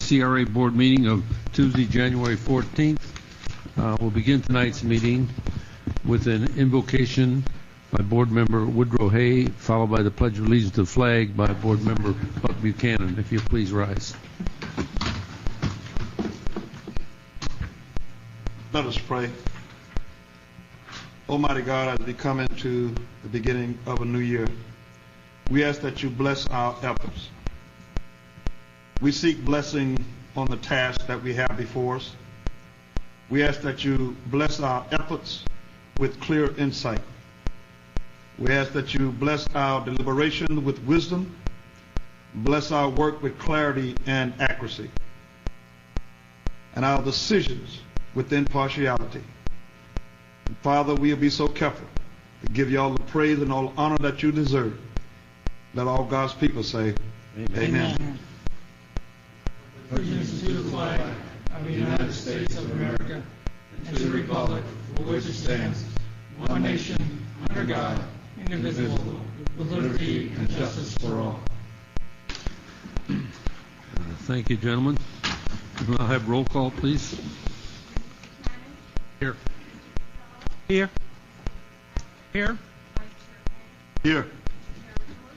CRA board meeting of Tuesday, January 14th. We'll begin tonight's meeting with an invocation by Board Member Woodrow Hay, followed by the Pledge of Allegiance to the flag by Board Member Buck Buchanan. If you'll please rise. Let us pray. Almighty God, as we come into the beginning of a new year, we ask that you bless our efforts. We seek blessing on the task that we have before us. We ask that you bless our efforts with clear insight. We ask that you bless our deliberation with wisdom. Bless our work with clarity and accuracy. And our decisions with impartiality. And Father, we'll be so careful to give you all the praise and all the honor that you deserve. Let all God's people say, Amen. Allegiance to the flag of the United States of America and to the republic for which it stands, one nation, under God, indivisible, with liberty and justice for all. Thank you, gentlemen. We'll now have roll call, please. Here. Here. Here. Here.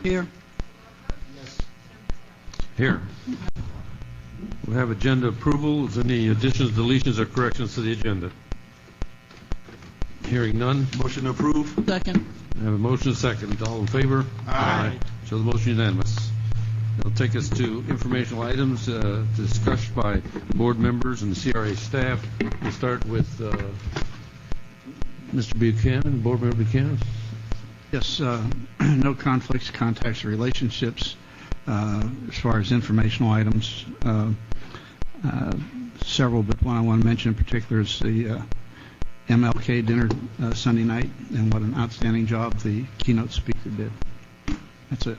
Here. Here. We have agenda approval. Is there any additions, deletions, or corrections to the agenda? Hearing none. Motion approved. Second. I have a motion and a second. All in favor? Aye. So the motion unanimous. It'll take us to informational items discussed by board members and the CRA staff. We'll start with Mr. Buchanan, Board Member Buchanan. Yes, no conflicts, contacts, or relationships as far as informational items. Several, but one I want to mention in particular is the MLK dinner Sunday night, and what an outstanding job the keynote speaker did. That's it.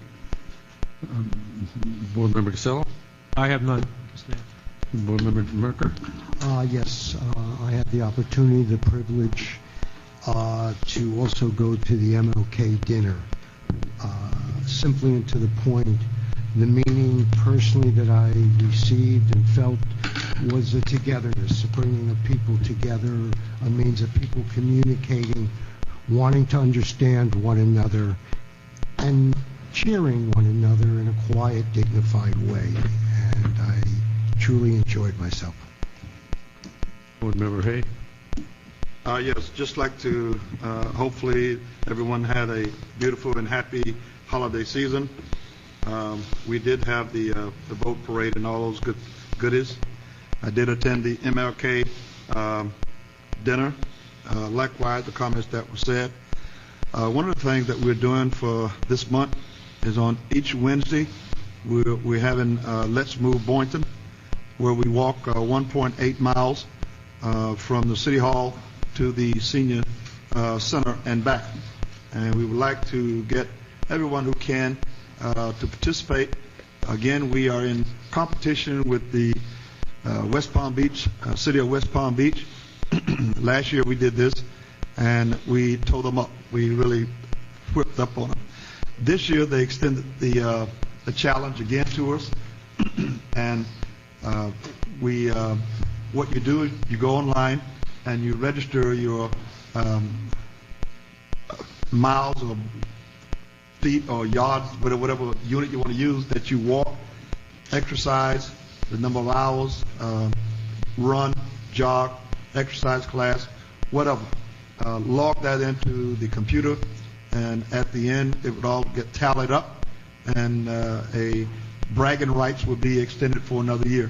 Board Member Casello. I have none. Board Member Merker. Yes, I had the opportunity, the privilege to also go to the MLK dinner. Simply and to the point, the meaning personally that I received and felt was the togetherness, the bringing of people together, a means of people communicating, wanting to understand one another, and cheering one another in a quiet, dignified way. And I truly enjoyed myself. Board Member Hay. Yes, just like to hopefully everyone had a beautiful and happy holiday season. We did have the boat parade and all those goodies. I did attend the MLK dinner. Likewise, the comments that were said. One of the things that we're doing for this month is on each Wednesday, we're having Let's Move Boynton, where we walk 1.8 miles from the City Hall to the Senior Center and back. And we would like to get everyone who can to participate. Again, we are in competition with the West Palm Beach, City of West Palm Beach. Last year we did this, and we tore them up. We really whipped up on them. This year they extended the challenge again to us, and what you do is you go online and you register your miles or feet or yards, whatever unit you want to use that you walk, exercise, the number of hours, run, jog, exercise class, whatever. Log that into the computer, and at the end it would all get tallied up, and a bragging rights would be extended for another year.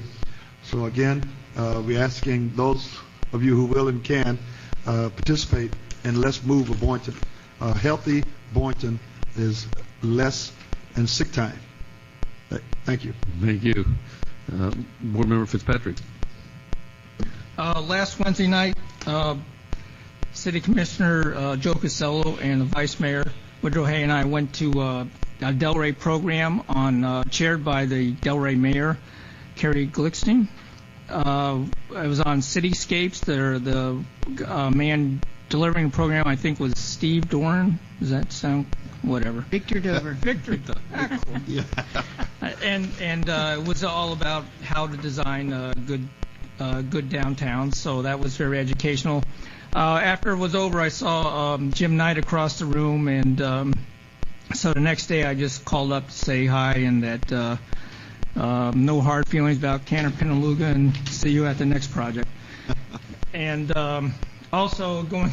So again, we're asking those of you who will and can participate in Let's Move a Boynton. Healthy Boynton is less in sick time. Thank you. Thank you. Board Member Fitzpatrick. Last Wednesday night, City Commissioner Joe Casello and the Vice Mayor Woodrow Hay and I went to a Delray program chaired by the Delray Mayor, Carrie Glickstein. It was on cityscapes. The man delivering the program, I think, was Steve Doran. Does that sound whatever? Victor Dover. Victor. Cool. Yeah. And it was all about how to design good downtown, so that was very educational. After it was over, I saw Jim Knight across the room, and so the next day I just called up to say hi and that no hard feelings about Cantor Pinnaluga, and see you at the next project. And also going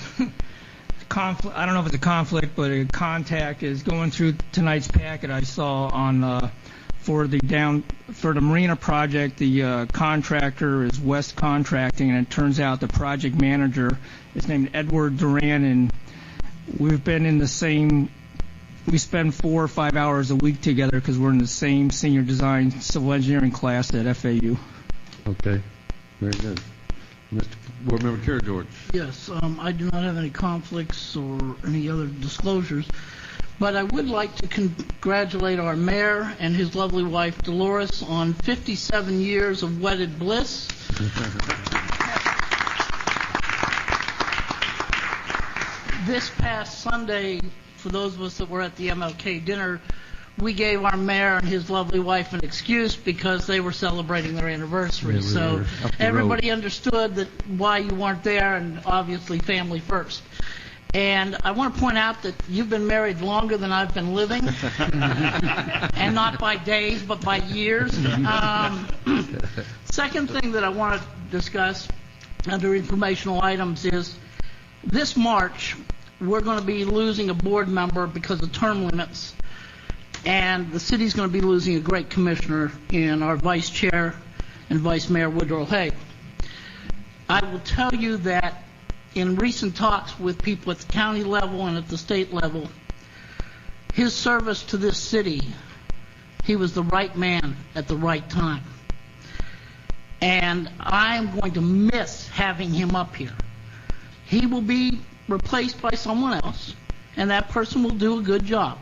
conflict, I don't know if it's a conflict, but a contact is going through tonight's packet. I saw on for the marina project, the contractor is West Contracting, and it turns out the project manager is named Edward Duran, and we've been in the same. We spend 4 or 5 hours a week together because we're in the same senior design civil engineering class at FAU. Okay, very good. Mr. Board Member Kara George. Yes, I do not have any conflicts or any other disclosures, but I would like to congratulate our mayor and his lovely wife Dolores on 57 years of wedded bliss. This past Sunday, for those of us that were at the MLK dinner, we gave our mayor and his lovely wife an excuse because they were celebrating their anniversary. Yeah, so up the everybody road. understood that why you weren't there, and obviously family first. And I want to point out that you've been married longer than I've been living, and not by days, but by years. Second thing that I want to discuss under informational items is this March, we're going to be losing a board member because of term limits. And the city's going to be losing a great commissioner in our vice chair and vice mayor Woodrow Hay. I will tell you that in recent talks with people at the county level and at the state level, his service to this city, he was the right man at the right time. And I'm going to miss having him up here. He will be replaced by someone else, and that person will do a good job.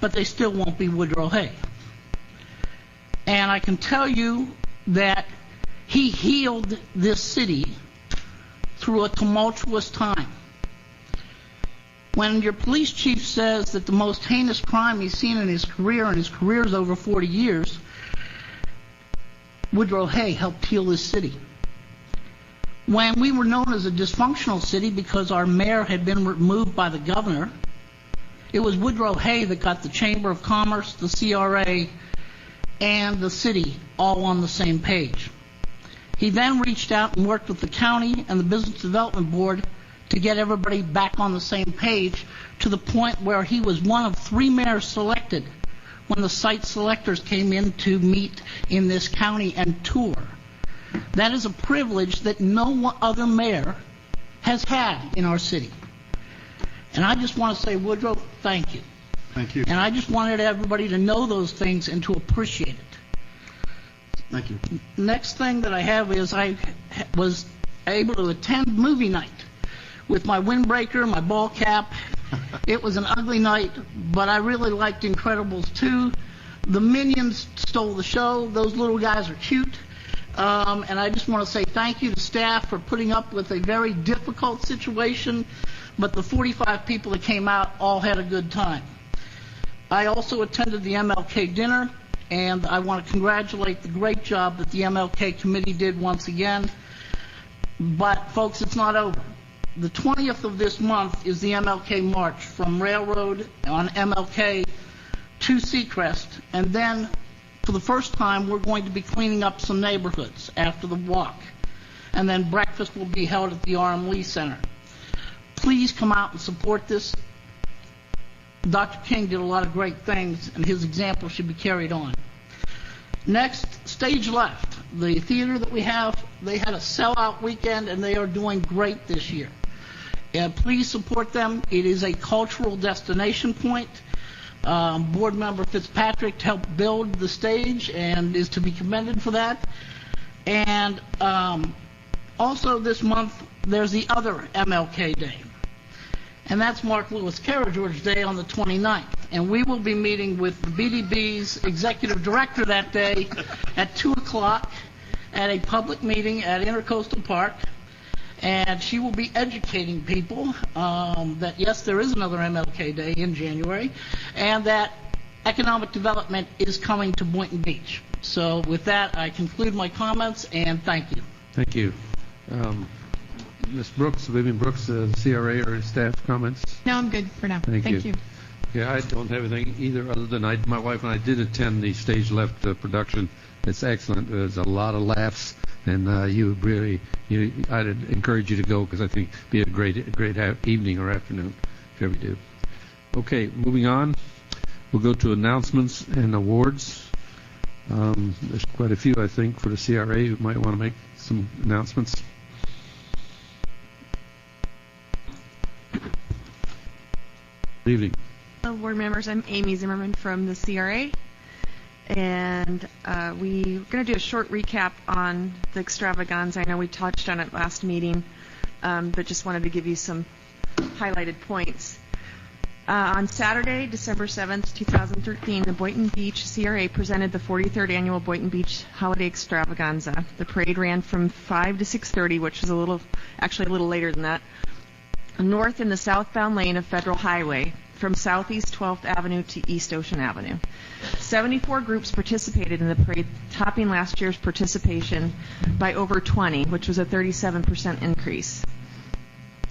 But they still won't be Woodrow Hay. And I can tell you that he healed this city through a tumultuous time. When your police chief says that the most heinous crime he's seen in his career, and his career is over 40 years, Woodrow Hay helped heal this city. When we were known as a dysfunctional city because our mayor had been removed by the governor, it was Woodrow Hay that got the Chamber of Commerce, the CRA, and the city all on the same page. He then reached out and worked with the county and the Business Development Board to get everybody back on the same page, to the point where he was one of 3 mayors selected when the site selectors came in to meet in this county and tour. That is a privilege that no other mayor has had in our city. And I just want to say, Woodrow, thank you. Thank you. And I just wanted everybody to know those things and to appreciate it. Thank you. Next thing that I have is I was able to attend movie night with my windbreaker, my ball cap. It was an ugly night, but I really liked Incredibles 2. The Minions stole the show. Those little guys are cute. And I just want to say thank you to staff for putting up with a very difficult situation, but the 45 people that came out all had a good time. I also attended the MLK dinner, and I want to congratulate the great job that the MLK committee did once again. But, folks, it's not over. The 20th of this month is the MLK March from Railroad on MLK to Seacrest, and then for the first time we're going to be cleaning up some neighborhoods after the walk, and then breakfast will be held at the R.M. Lee Center. Please come out and support this. Dr. King did a lot of great things, and his example should be carried on. Next, Stage Left. The theater that we have, they had a sellout weekend, and they are doing great this year. Please support them. It is a cultural destination point. Board member Fitzpatrick helped build the stage and is to be commended for that. And also this month, there's the other MLK Day. And that's Mark Lewis Kara George Day on the 29th. And we will be meeting with the BDB's executive director that day at 2 o'clock at a public meeting at Intercoastal Park. And she will be educating people that, yes, there is another MLK Day in January, and that economic development is coming to Boynton Beach. So with that, I conclude my comments, and thank you. Thank you. Ms. Brooks, Vivian Brooks, CRA or staff comments? No, I'm good for now. Thank you. you. Yeah, I don't have anything either other than my wife and I did attend the Stage Left production. It's excellent. There's a lot of laughs, and I'd encourage you to go because I think it'd be a great evening or afternoon if you ever do. Okay, moving on. We'll go to announcements and awards. There's quite a few, I think, for the CRA who might want to make some announcements. Good evening. Hello, board members. I'm Amy Zimmerman from the CRA, and we're going to do a short recap on the extravaganza. I know we touched on it last meeting, but just wanted to give you some highlighted points. On Saturday, December 7th, 2013, the Boynton Beach CRA presented the 43rd Annual Boynton Beach Holiday Extravaganza. The parade ran from 5 to 6:30, which was a little later than that, north in the southbound lane of Federal Highway, from Southeast 12th Avenue to East Ocean Avenue. 74 groups participated in the parade, topping last year's participation by over 20, which was a 37% increase.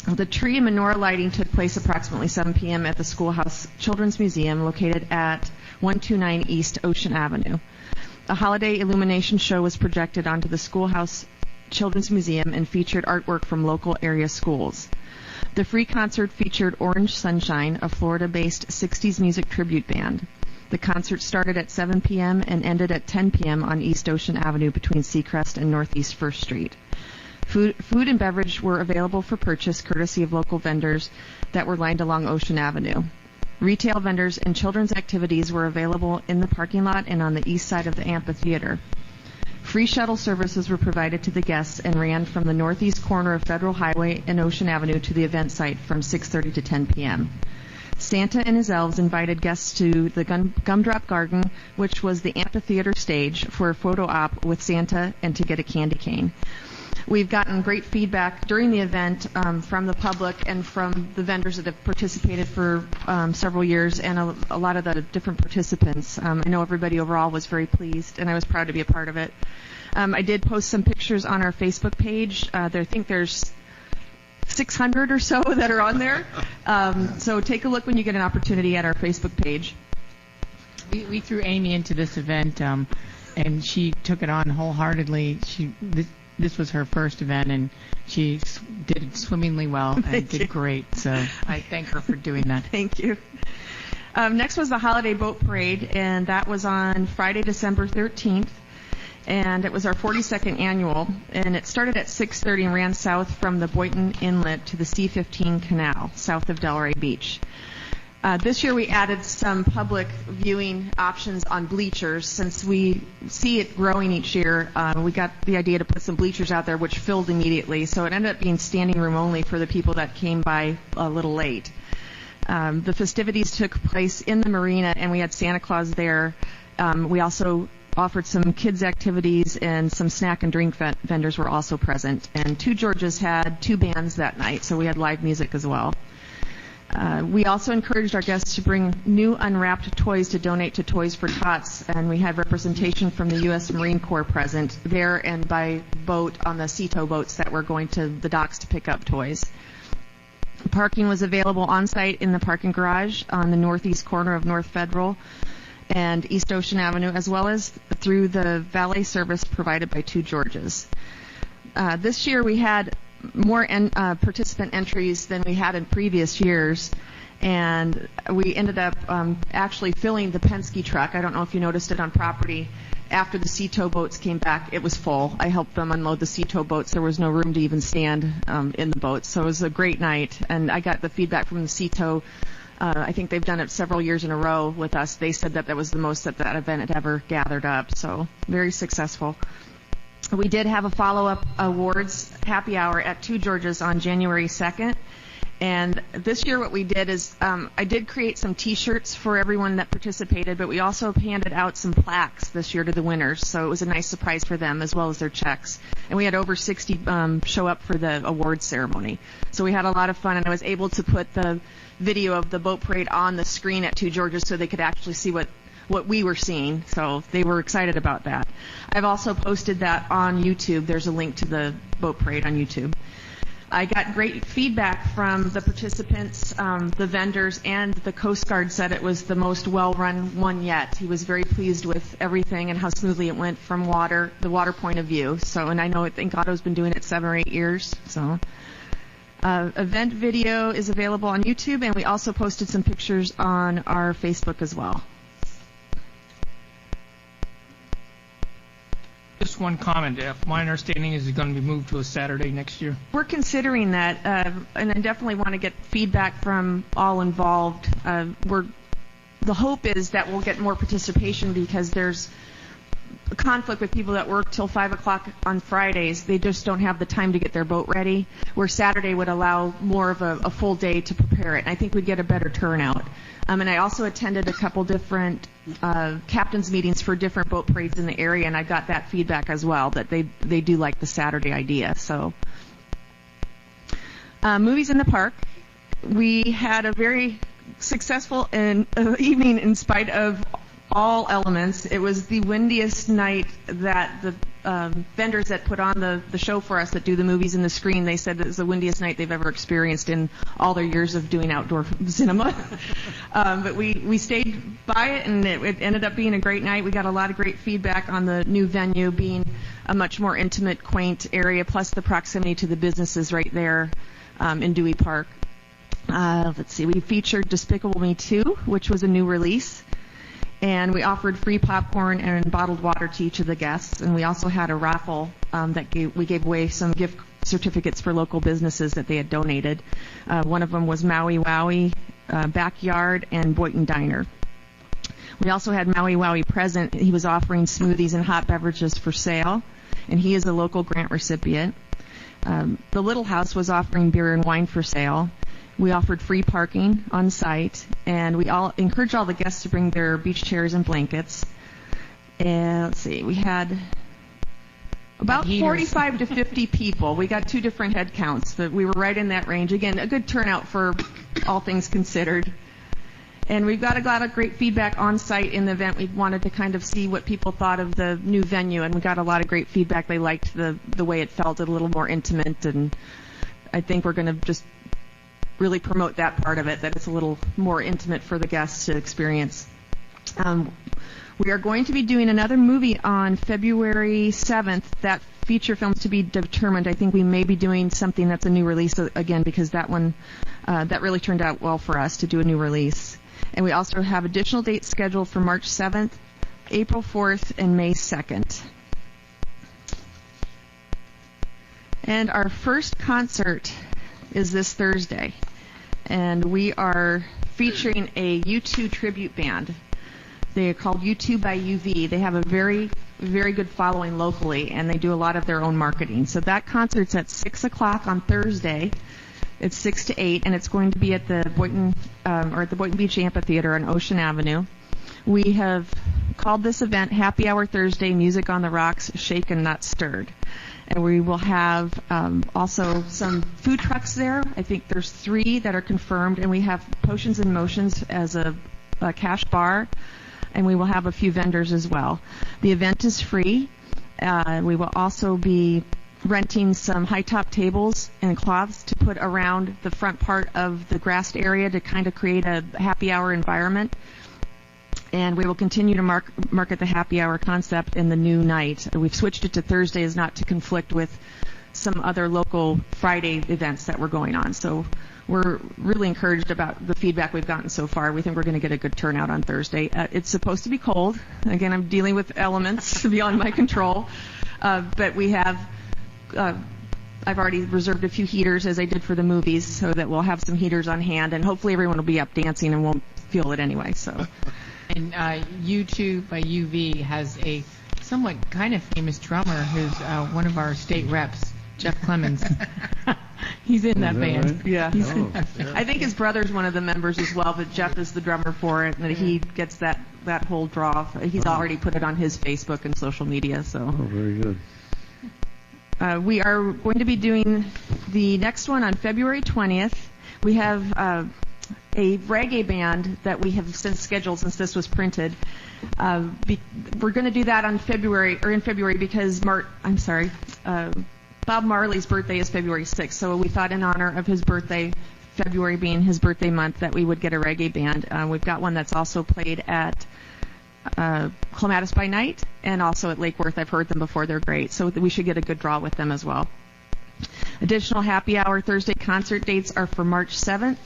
The tree and menorah lighting took place approximately 7 p.m. at the Schoolhouse Children's Museum, located at 129 East Ocean Avenue. A holiday illumination show was projected onto the Schoolhouse Children's Museum and featured artwork from local area schools. The free concert featured Orange Sunshine, a Florida-based 60s music tribute band. The concert started at 7 p.m. and ended at 10 p.m. on East Ocean Avenue between Seacrest and Northeast 1st Street. Food and beverage were available for purchase courtesy of local vendors that were lined along Ocean Avenue. Retail vendors and children's activities were available in the parking lot and on the east side of the amphitheater. Free shuttle services were provided to the guests and ran from the northeast corner of Federal Highway and Ocean Avenue to the event site from 6:30 to 10 p.m. Santa and his elves invited guests to the Gumdrop Garden, which was the amphitheater stage, for a photo op with Santa and to get a candy cane. We've gotten great feedback during the event from the public and from the vendors that have participated for several years, and a lot of the different participants. I know everybody overall was very pleased, and I was proud to be a part of it. I did post some pictures on our Facebook page. I think there's 600 or so that are on there. So take a look when you get an opportunity at our Facebook page. We threw Amy into this event, and she took it on wholeheartedly. This was her first event, and she did swimmingly well and did great. So I thank her for doing that. Thank you. Next was the Holiday Boat Parade, and that was on Friday, December 13th. And it was our 42nd annual, and it started at 6:30 and ran south from the Boynton Inlet to the C-15 Canal, south of Delray Beach. This year we added some public viewing options on bleachers. Since we see it growing each year, we got the idea to put some bleachers out there, which filled immediately. So it ended up being standing room only for the people that came by a little late. The festivities took place in the marina, and we had Santa Claus there. We also offered some kids' activities, and some snack and drink vendors were also present. And Two Georges had 2 bands that night, so we had live music as well. We also encouraged our guests to bring new unwrapped toys to donate to Toys for Tots, and we had representation from the U.S. Marine Corps present there and by boat on the Sea-Tow boats that were going to the docks to pick up toys. Parking was available on-site in the parking garage on the northeast corner of North Federal and East Ocean Avenue, as well as through the valet service provided by Two Georges. This year we had more participant entries than we had in previous years, and we ended up actually filling the Penske truck. I don't know if you noticed it on property. After the Sea-Tow boats came back, it was full. I helped them unload the Sea-Tow boats. There was no room to even stand in the boats, so it was a great night. And I got the feedback from the Sea-Tow. I think they've done it several years in a row with us. They said that was the most that event had ever gathered up, so very successful. We did have a follow-up awards happy hour at Two Georges on January 2nd. And this year what we did is I did create some T-shirts for everyone that participated, but we also handed out some plaques this year to the winners. So it was a nice surprise for them as well as their checks. And we had over 60 show up for the awards ceremony. So we had a lot of fun, and I was able to put the video of the boat parade on the screen at Two Georges so they could actually see what what we were seeing, so they were excited about that. I've also posted that on YouTube. There's a link to the boat parade on YouTube. I got great feedback from the participants, the vendors, and the Coast Guard said it was the most well-run one yet. He was very pleased with everything and how smoothly it went from the water point of view. So, and I think Otto's been doing it 7 or 8 years. So, event video is available on YouTube, and we also posted some pictures on our Facebook as well. Just one comment. My understanding is it's going to be moved to a Saturday next year. We're considering that, and I definitely want to get feedback from all involved. The hope is that we'll get more participation because there's a conflict with people that work till 5 o'clock on Fridays. They just don't have the time to get their boat ready, where Saturday would allow more of a full day to prepare it. And I think we'd get a better turnout. And I also attended a couple different captains' meetings for different boat parades in the area, and I got that feedback as well, that they do like the Saturday idea. So, movies in the park. We had a very successful evening in spite of all elements. It was the windiest night that the vendors that put on the show for us that do the movies in the screen, they said it was the windiest night they've ever experienced in all their years of doing outdoor cinema. But we stayed by it, and it ended up being a great night. We got a lot of great feedback on the new venue being a much more intimate, quaint area, plus the proximity to the businesses right there in Dewey Park. Let's see, we featured Despicable Me 2, which was a new release. And we offered free popcorn and bottled water to each of the guests. And we also had a raffle we gave away some gift certificates for local businesses that they had donated. One of them was Maui Wowie Backyard and Boynton Diner. We also had Maui Wowie present. He was offering smoothies and hot beverages for sale, and he is a local grant recipient. The Little House was offering beer and wine for sale. We offered free parking on site, and we all encouraged all the guests to bring their beach chairs and blankets. And let's see, we had about 45 to 50 people. We got 2 different head counts, but we were right in that range. Again, a good turnout for all things considered. And we've got a lot of great feedback on site in the event. We wanted to kind of see what people thought of the new venue, and we got a lot of great feedback. They liked the way it felt, a little more intimate, and I think we're going to just really promote that part of it, that it's a little more intimate for the guests to experience. We are going to be doing another movie on February 7th. That feature film's to be determined. I think we may be doing something that's a new release again, because that one, that really turned out well for us to do a new release. And we also have additional dates scheduled for March 7th, April 4th, and May 2nd. And our first concert is this Thursday, and we are featuring a U2 tribute band. They are called U2 by UV. They have a very, very good following locally, and they do a lot of their own marketing. So that concert's at 6 o'clock on Thursday. It's 6 to 8, and it's going to be at the Boynton Beach Amphitheater on Ocean Avenue. We have called this event Happy Hour Thursday, Music on the Rocks, Shaken Not Stirred. And we will have also some food trucks there. I think there's 3 that are confirmed, and we have Potions and Motions as a cash bar, and we will have a few vendors as well. The event is free. We will also be renting some high-top tables and cloths to put around the front part of the grassed area to kind of create a happy hour environment. And we will continue to market the happy hour concept in the new night. We've switched it to Thursdays not to conflict with some other local Friday events that were going on. So we're really encouraged about the feedback we've gotten so far. We think we're going to get a good turnout on Thursday. It's supposed to be cold. Again, I'm dealing with elements beyond my control. But we have, I've already reserved a few heaters as I did for the movies, so that we'll have some heaters on hand, and hopefully everyone will be up dancing and won't feel it anyway. So. And U2 by UV has a somewhat kind of famous drummer who's one of our state reps, Jeff Clemens. He's in that band. Right? Yeah. Yeah. I think his brother's one of the members as well, but Jeff is the drummer for it, and he gets that whole draw. He's already put it on his Facebook and social media. So. Oh, very good. We are going to be doing the next one on February 20th. We have a reggae band that we have since scheduled since this was printed. We're going to do that in February because Bob Marley's birthday is February 6th, so we thought in honor of his birthday, February being his birthday month, that we would get a reggae band. We've got one that's also played at Clematis by Night and also at Lake Worth. I've heard them before. They're great, so we should get a good draw with them as well. Additional happy hour Thursday concert dates are for March 7th,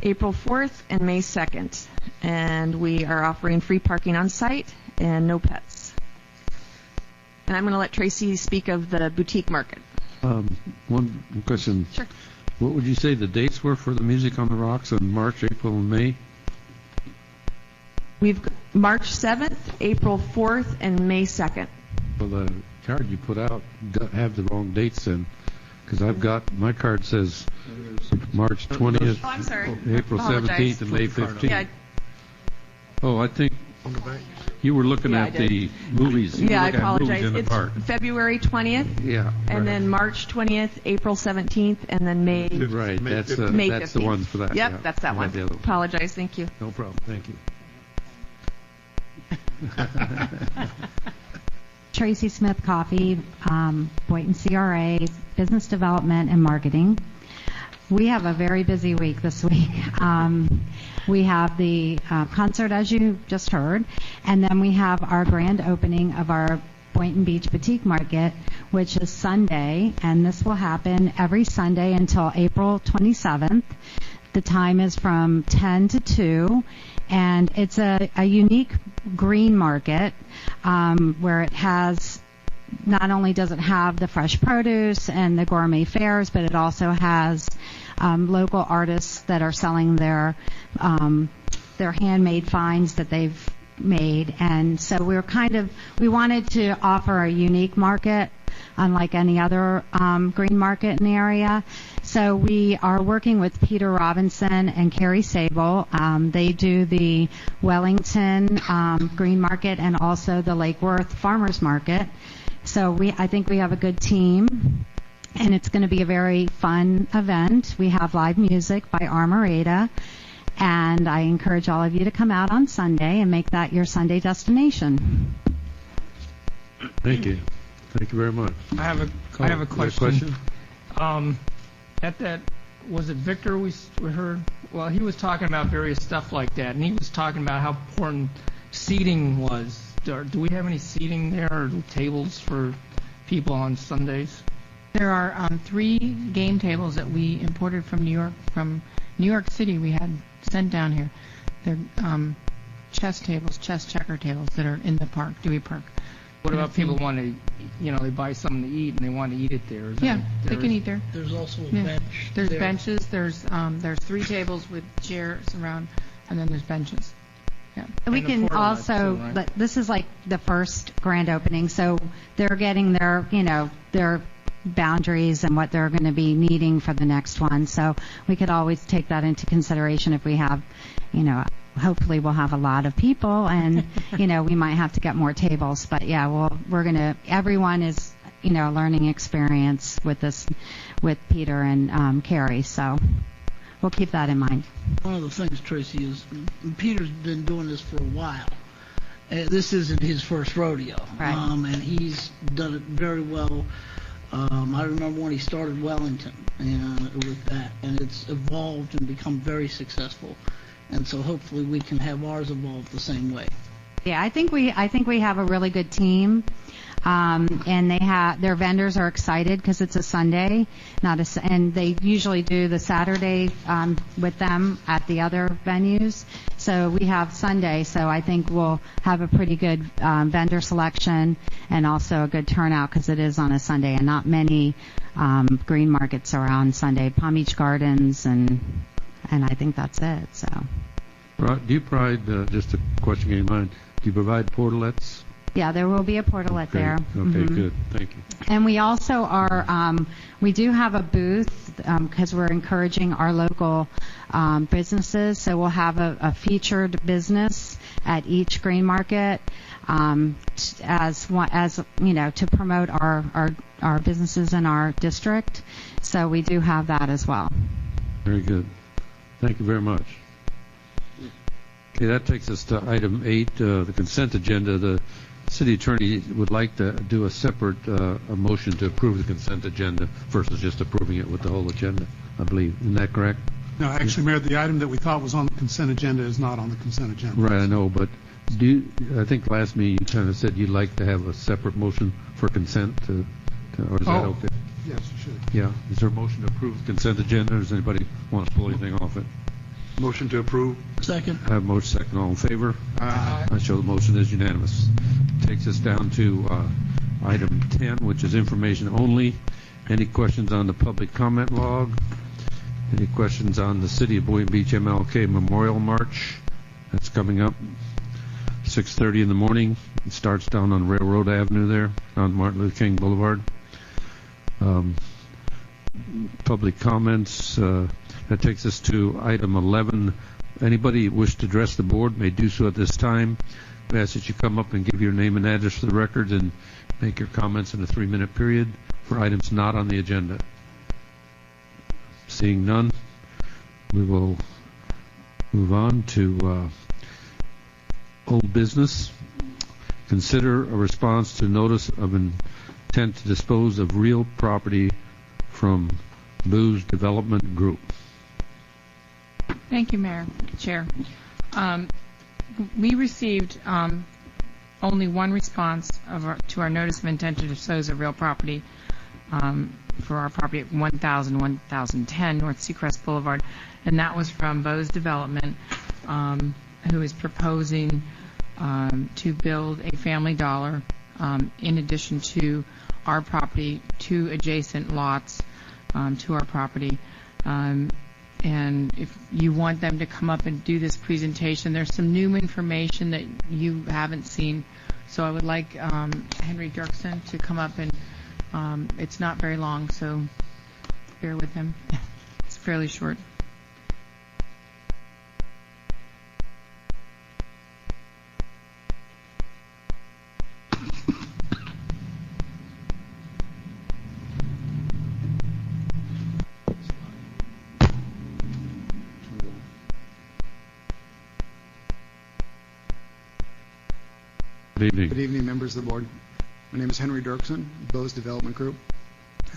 April 4th, and May 2nd. And we are offering free parking on site and no pets. And I'm going to let Tracy speak of the boutique market. One question. Sure. What would you say the dates were for the Music on the Rocks in March, April, and May? We've March 7th, April 4th, and May 2nd. Well, the card you put out have the wrong dates in, because I've got, my card says March 20th, Oh, I'm sorry. April Apologize. 17th, and May 15th. Yeah, Oh, I think you were looking Yeah, at I did. the movies. You were I looking at movies apologize. in the It's park. February 20th, Yeah. and then March 20th, April 17th, and then May Right, May that's 15th. May the 15th. one for that. Yep, yeah. that's that I one. had the other Apologize. Thank you. No problem, thank you. Tracy Smith Coffee, Boynton CRA, Business Development and Marketing. We have a very busy week this week. We have the concert, as you just heard, and then we have our grand opening of our Boynton Beach Boutique Market, which is Sunday, and this will happen every Sunday until April 27th. The time is from 10 to 2, and it's a unique green market where it has, not only does it have the fresh produce and the gourmet fairs, but it also has local artists that are selling their handmade finds that they've made. And so we wanted to offer a unique market unlike any other green market in the area. So we are working with Peter Robinson and Carrie Sable. They do the Wellington Green Market and also the Lake Worth Farmers Market. So I think we have a good team, and it's going to be a very fun event. We have live music by Armorada, and I encourage all of you to come out on Sunday and make that your Sunday destination. Thank you. Thank you very much. I have a question. Was it Victor we heard? Well, he was talking about various stuff like that, and he was talking about how important seating was. Do we have any seating there, or tables for people on Sundays? There are 3 game tables that we imported from New York City. We had sent down here. They're chess checker tables that are in the park, Dewey Park. What about people want to, they buy something to eat and they want to eat it there? Yeah, they can eat there. There's also a Yeah. bench. There's there. benches. There's 3 tables with chairs around, and then there's benches. Yeah. We And the can portalets also, too, right? but this is like the first grand opening, so they're getting their boundaries and what they're going to be needing for the next one. So we could always take that into consideration if we have, hopefully we'll have a lot of people, and we might have to get more tables. But yeah, everyone is a learning experience with this, with Peter and Carrie. So we'll keep that in mind. One of the things, Tracy, is Peter's been doing this for a while. This isn't his first rodeo, Right. And he's done it very well. I remember when he started Wellington with that, and it's evolved and become very successful. And so hopefully we can have ours evolve the same way. Yeah, I think we have a really good team, and their vendors are excited because it's a Sunday, and they usually do the Saturday with them at the other venues. So we have Sunday, so I think we'll have a pretty good vendor selection and also a good turnout because it is on a Sunday, and not many green markets are on Sunday. Palm Beach Gardens and I think that's it. So. Do you provide, just a question came to mind, do you provide portalets? Yeah, there will be a portalet there. Okay, good. Thank you. And we also are, we do have a booth because we're encouraging our local businesses. So we'll have a featured business at each green market as to promote our businesses in our district. So we do have that as well. Very good. Thank you very much. Okay, that takes us to item 8, the consent agenda. The city attorney would like to do a separate a motion to approve the consent agenda versus just approving it with the whole agenda, I believe. Isn't that correct? No, actually, Mayor, the item that we thought was on the consent agenda is not on the consent agenda. Right, I know, but I think last meeting you kind of said you'd like to have a separate motion for consent or is that okay? Yes, you should. Yeah. Is there a motion to approve the consent agenda, or does anybody want to pull anything off it? Motion to approve. Second. I have motion second. All in favor? Aye. I show the motion is unanimous. Takes us down to item 10, which is information only. Any questions on the public comment log? Any questions on the City of Boynton Beach MLK Memorial March? That's coming up 6:30 in the morning. It starts down on Railroad Avenue there, on Martin Luther King Boulevard. Public comments. That takes us to item 11. Anybody wish to address the board may do so at this time. We ask that you come up and give your name and address for the record and make your comments in a 3-minute period for items not on the agenda. Seeing none, we will move on to old business. Consider a response to notice of intent to dispose of real property from Booz Development Group. Thank you, Mayor, Chair. We received only one response to our notice of intent to dispose of real property for our property at 1010 North Seacrest Boulevard, and that was from Bose Development, who is proposing to build a Family Dollar in addition to our property, 2 adjacent lots to our property. And if you want them to come up and do this presentation, there's some new information that you haven't seen. So I would like Henry Dirksen to come up, and it's not very long, so bear with him. It's fairly short. Good evening. Good evening, members of the board. My name is Henry Dirksen, Bose Development Group.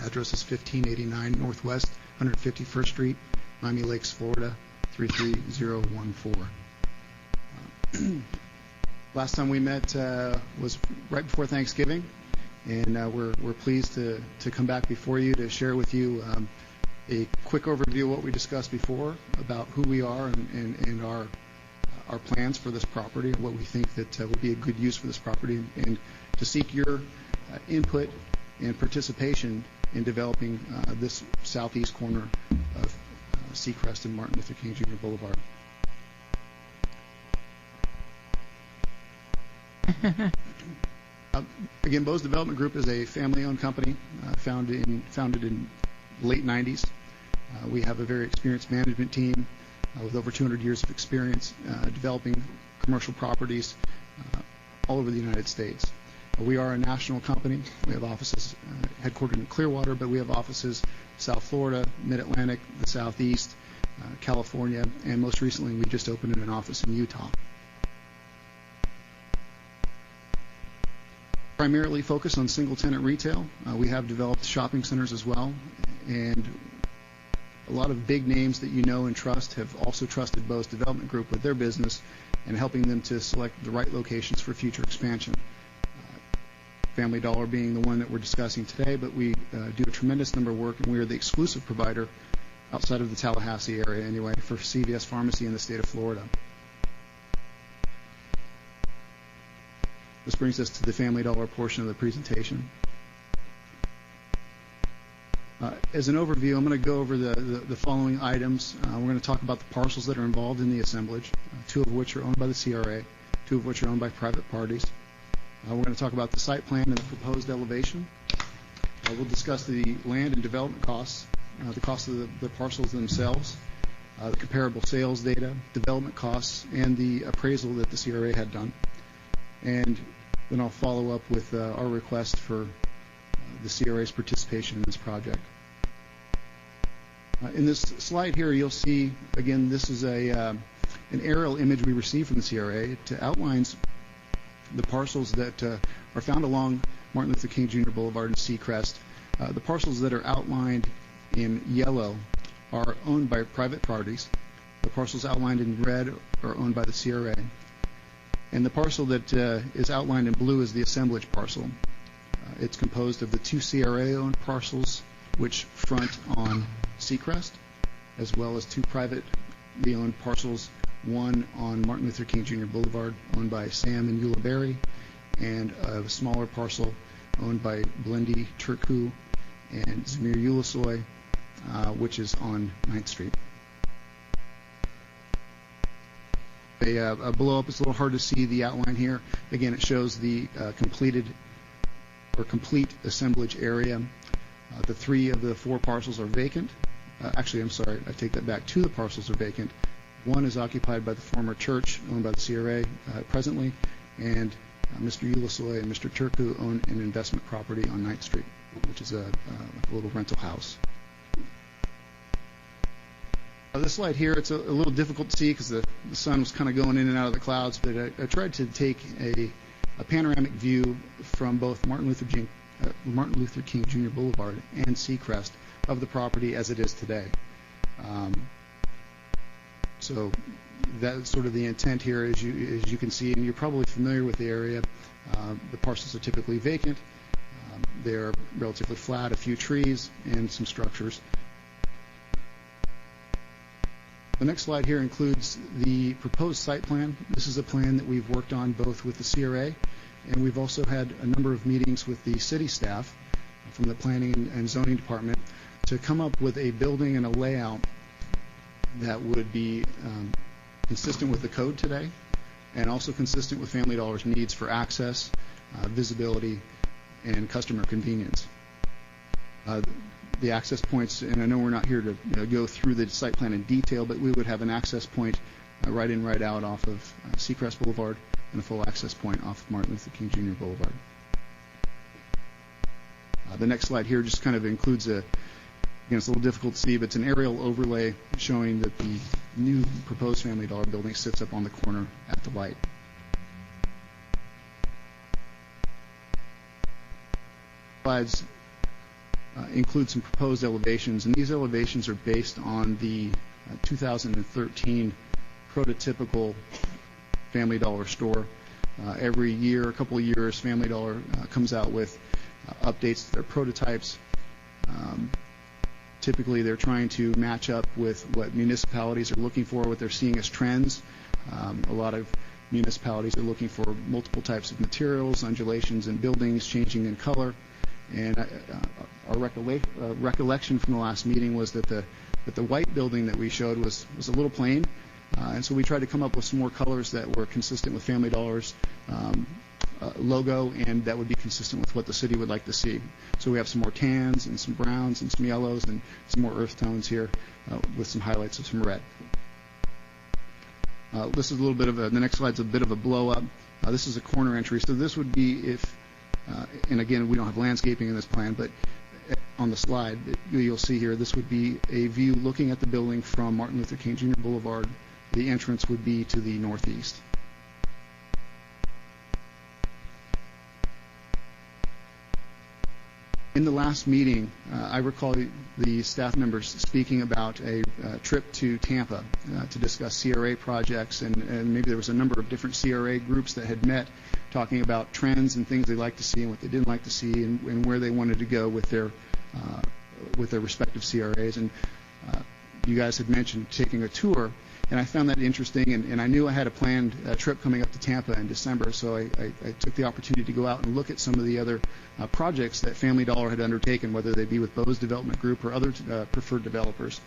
Address is 1589 Northwest 151st Street, Miami Lakes, Florida 33014. Last time we met was right before Thanksgiving, and we're pleased to come back before you to share with you a quick overview of what we discussed before about who we are and our plans for this property, and what we think that would be a good use for this property, and to seek your input and participation in developing this southeast corner of Seacrest and Martin Luther King Jr. Boulevard. Again, Bose Development Group is a family-owned company founded in late 90s. We have a very experienced management team with over 200 years of experience developing commercial properties all over the United States. We are a national company. We have offices headquartered in Clearwater, but we have offices South Florida, Mid-Atlantic, the Southeast, California, and most recently we just opened an office in Utah. Primarily focused on single-tenant retail. We have developed shopping centers as well, and a lot of big names that you know and trust have also trusted Bose Development Group with their business and helping them to select the right locations for future expansion. Family Dollar being the one that we're discussing today, but we do a tremendous number of work, and we are the exclusive provider outside of the Tallahassee area anyway for CVS Pharmacy in the state of Florida. This brings us to the Family Dollar portion of the presentation. As an overview, I'm going to go over the following items. We're going to talk about the parcels that are involved in the assemblage, 2 of which are owned by the CRA, 2 of which are owned by private parties. We're going to talk about the site plan and the proposed elevation. We'll discuss the land and development costs, the cost of the parcels themselves, the comparable sales data, development costs, and the appraisal that the CRA had done. And then I'll follow up with our request for the CRA's participation in this project. In this slide here, you'll see, again, this is a an aerial image we received from the CRA. It outlines the parcels that are found along Martin Luther King Jr. Boulevard and Seacrest. The parcels that are outlined in yellow are owned by private parties. The parcels outlined in red are owned by the CRA. And the parcel that is outlined in blue is the assemblage parcel. It's composed of the 2 CRA-owned parcels which front on Seacrest, as well as 2 privately owned parcels, one on Martin Luther King Jr. Boulevard owned by Sam and Eula Berry, and a smaller parcel owned by Blendy Turku and Zamir Ulasoy, which is on 9th Street. A blow-up is a little hard to see the outline here. Again, it shows the complete assemblage area. The 3 of the 4 parcels are vacant. Actually, I'm sorry, I take that back. 2 of the parcels are vacant. 1 is occupied by the former church, owned by the CRA presently, and Mr. Ulasoy and Mr. Turku own an investment property on 9th Street, which is a little rental house. This slide here, it's a little difficult to see because the sun was kind of going in and out of the clouds, but I tried to take a panoramic view from both Martin Luther King Jr. Boulevard and Seacrest of the property as it is today. So that's sort of the intent here, as you can see, and you're probably familiar with the area. The parcels are typically vacant. They're relatively flat, a few trees, and some structures. The next slide here includes the proposed site plan. This is a plan that we've worked on both with the CRA, and we've also had a number of meetings with the city staff from the planning and zoning department to come up with a building and a layout that would be consistent with the code today and also consistent with Family Dollar's needs for access, visibility, and customer convenience. The access points, and I know we're not here to go through the site plan in detail, but we would have an access point right in, right out off of Seacrest Boulevard and a full access point off of Martin Luther King Jr. Boulevard. The next slide here just kind of includes again, it's a little difficult to see, but it's an aerial overlay showing that the new proposed Family Dollar building sits up on the corner at the light. Slides include some proposed elevations, and these elevations are based on the 2013 prototypical Family Dollar store. Every year, a couple of years, Family Dollar comes out with updates to their prototypes. Typically, they're trying to match up with what municipalities are looking for, what they're seeing as trends. A lot of municipalities are looking for multiple types of materials, undulations in buildings, changing in color. And our recollection from the last meeting was that the white building that we showed was a little plain, and so we tried to come up with some more colors that were consistent with Family Dollar's logo, and that would be consistent with what the city would like to see. So we have some more tans and some browns and some yellows and some more earth tones here with some highlights of some red. This is a little bit of the next slide's a bit of a blow up. This is a corner entry, so this would be if. And again, we don't have landscaping in this plan, but on the slide you'll see here, this would be a view looking at the building from Martin Luther King Jr. Boulevard. The entrance would be to the northeast. In the last meeting, I recall the staff members speaking about a trip to Tampa to discuss CRA projects, and maybe there was a number of different CRA groups that had met talking about trends and things they'd like to see and what they didn't like to see, and where they wanted to go with their respective CRAs. And you guys had mentioned taking a tour, and I found that interesting, and I knew I had a planned trip coming up to Tampa in December, so I took the opportunity to go out and look at some of the other projects that Family Dollar had undertaken, whether they be with Bose Development Group or other preferred developers.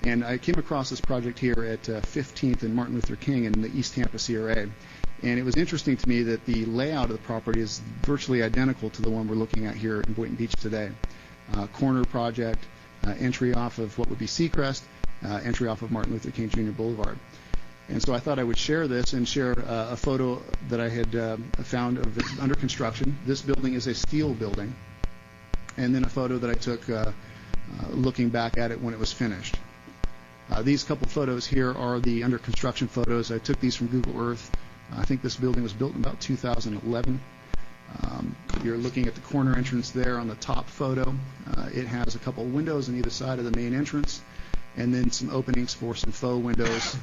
And I came across this project here at 15th and Martin Luther King in the East Tampa CRA. And it was interesting to me that the layout of the property is virtually identical to the one we're looking at here in Boynton Beach today. Corner project, entry off of what would be Seacrest, entry off of Martin Luther King Jr. Boulevard. And so I thought I would share this and share a photo that I had found of it under construction. This building is a steel building. And then a photo that I took looking back at it when it was finished. These couple photos here are the under construction photos. I took these from Google Earth. I think this building was built in about 2011. You're looking at the corner entrance there on the top photo. It has a couple windows on either side of the main entrance, and then some openings for some faux windows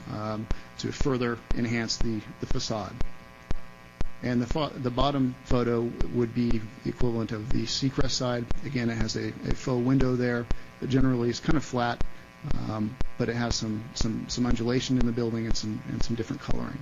to further enhance the facade. And the bottom photo would be the equivalent of the Seacrest side. Again, it has a faux window there that generally is kind of flat, but it has some undulation in the building and some different coloring.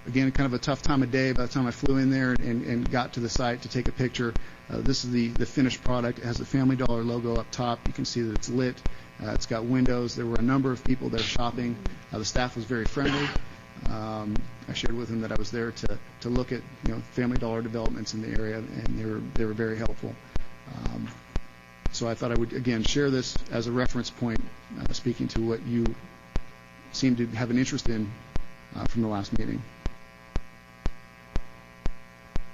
Again, kind of a tough time of day by the time I flew in there and got to the site to take a picture. This is the finished product. It has the Family Dollar logo up top. You can see that it's lit. It's got windows. There were a number of people there shopping. The staff was very friendly. I shared with them that I was there to look at Family Dollar developments in the area, and they were very helpful. So I thought I would again share this as a reference point, speaking to what you seem to have an interest in from the last meeting.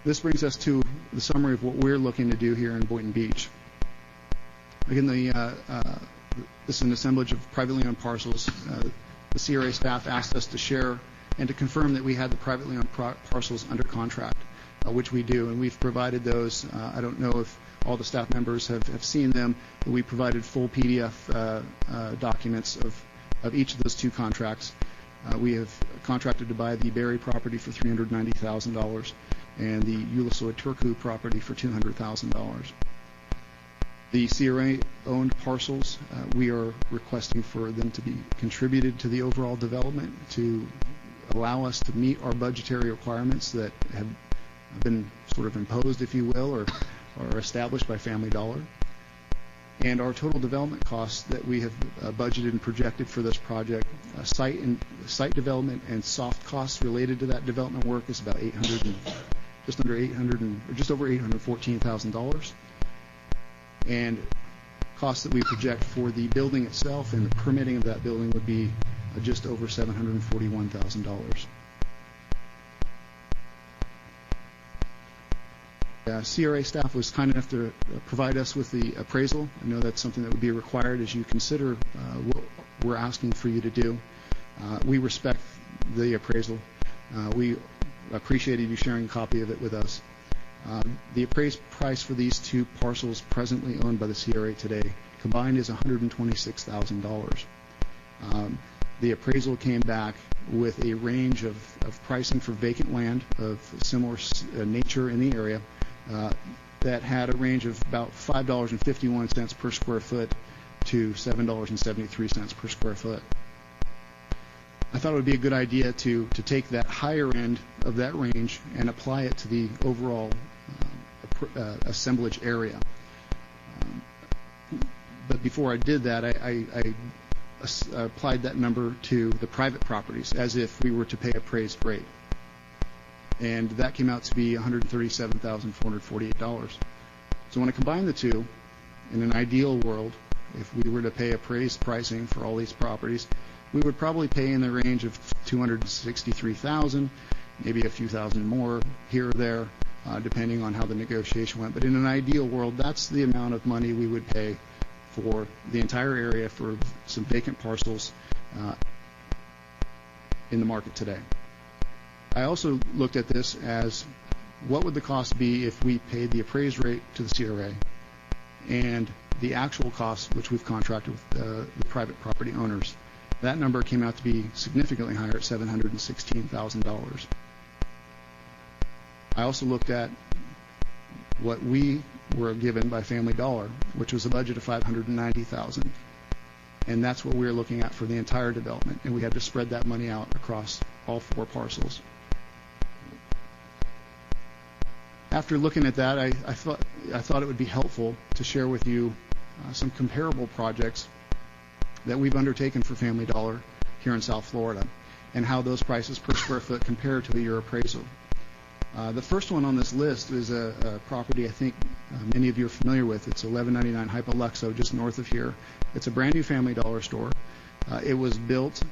This brings us to the summary of what we're looking to do here in Boynton Beach. Again, this is an assemblage of privately owned parcels. The CRA staff asked us to share and to confirm that we had the privately owned parcels under contract, which we do, and we've provided those. I don't know if all the staff members have seen them, but we provided full PDF documents of each of those two contracts. We have contracted to buy the Berry property for $390,000 and the Ulusoy Turku property for $200,000. The CRA-owned parcels, we are requesting for them to be contributed to the overall development to allow us to meet our budgetary requirements that have been sort of imposed, if you will, or established by Family Dollar. And our total development costs that we have budgeted and projected for this project, site development and soft costs related to that development work is about just over $814,000. And costs that we project for the building itself and the permitting of that building would be just over $741,000. CRA staff was kind enough to provide us with the appraisal. I know that's something that would be required as you consider what we're asking for you to do. We respect the appraisal. We appreciated you sharing a copy of it with us. The appraised price for these two parcels presently owned by the CRA today combined is $126,000. The appraisal came back with a range of pricing for vacant land of similar nature in the area that had a range of about $5.51 per square foot to $7.73 per square foot. I thought it would be a good idea to take that higher end of that range and apply it to the overall assemblage area. But before I did that, I applied that number to the private properties as if we were to pay appraised rate. And that came out to be $137,448. So when I combine the two, in an ideal world, if we were to pay appraised pricing for all these properties, we would probably pay in the range of $263,000, maybe a few thousand more here or there, depending on how the negotiation went. But in an ideal world, that's the amount of money we would pay for the entire area for some vacant parcels in the market today. I also looked at this as what would the cost be if we paid the appraised rate to the CRA and the actual cost, which we've contracted with the private property owners. That number came out to be significantly higher at $716,000. I also looked at what we were given by Family Dollar, which was a budget of $590,000. And that's what we were looking at for the entire development. And we had to spread that money out across all four parcels. After looking at that, I thought it would be helpful to share with you some comparable projects that we've undertaken for Family Dollar here in South Florida and how those prices per square foot compare to your appraisal. The first one on this list is a property I think many of you are familiar with. It's 1199 Hypoluxo, just north of here. It's a brand new Family Dollar store. It was built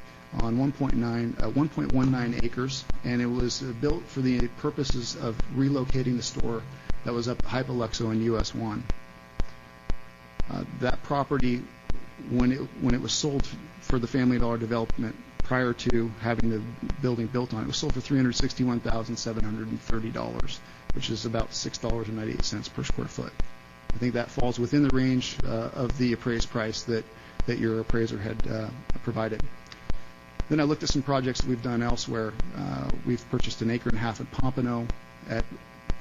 on 1.19 acres, and it was built for the purposes of relocating the store that was up at Hypoluxo in US 1. That property when it was sold for the Family Dollar development prior to having the building built on it, was sold for $361,730, which is about $6.98 per square foot. I think that falls within the range of the appraised price that your appraiser had provided. Then I looked at some projects that we've done elsewhere. We've purchased an acre and a half at Pompano at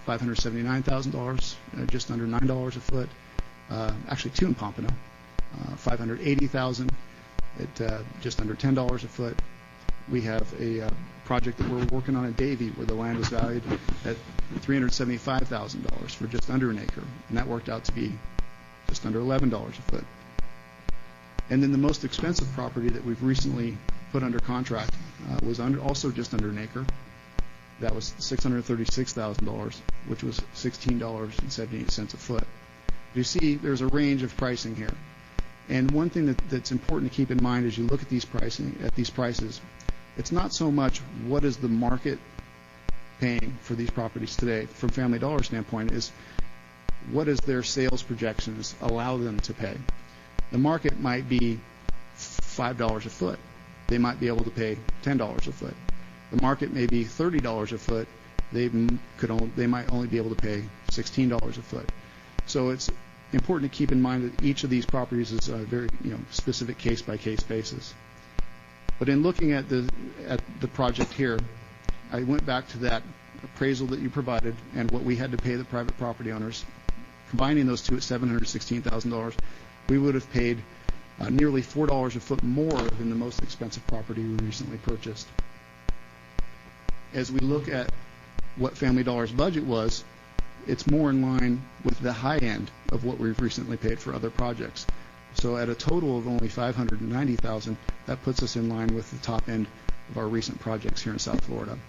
$579,000, just under $9 a foot. Actually, two in Pompano, $580,000 at just under $10 a foot. We have a project that we're working on in Davie where the land was valued at $375,000 for just under an acre, and that worked out to be just under $11 a foot. And then the most expensive property that we've recently put under contract was also just under an acre. That was $636,000, which was $16.78 a foot. You see, there's a range of pricing here. And one thing that's important to keep in mind as you look at these prices, it's not so much what is the market paying for these properties today from Family Dollar standpoint, is what does their sales projections allow them to pay. The market might be $5 a foot. They might be able to pay $10 a foot. The market may be $30 a foot. They might only be able to pay $16 a foot. So it's important to keep in mind that each of these properties is a very specific case-by-case basis. But in looking at the project here, I went back to that appraisal that you provided and what we had to pay the private property owners. Combining those two at $716,000, we would have paid nearly $4 a foot more than the most expensive property we recently purchased. As we look at what Family Dollar's budget was, it's more in line with the high end of what we've recently paid for other projects. So at a total of only $590,000, that puts us in line with the top end of our recent projects here in South Florida.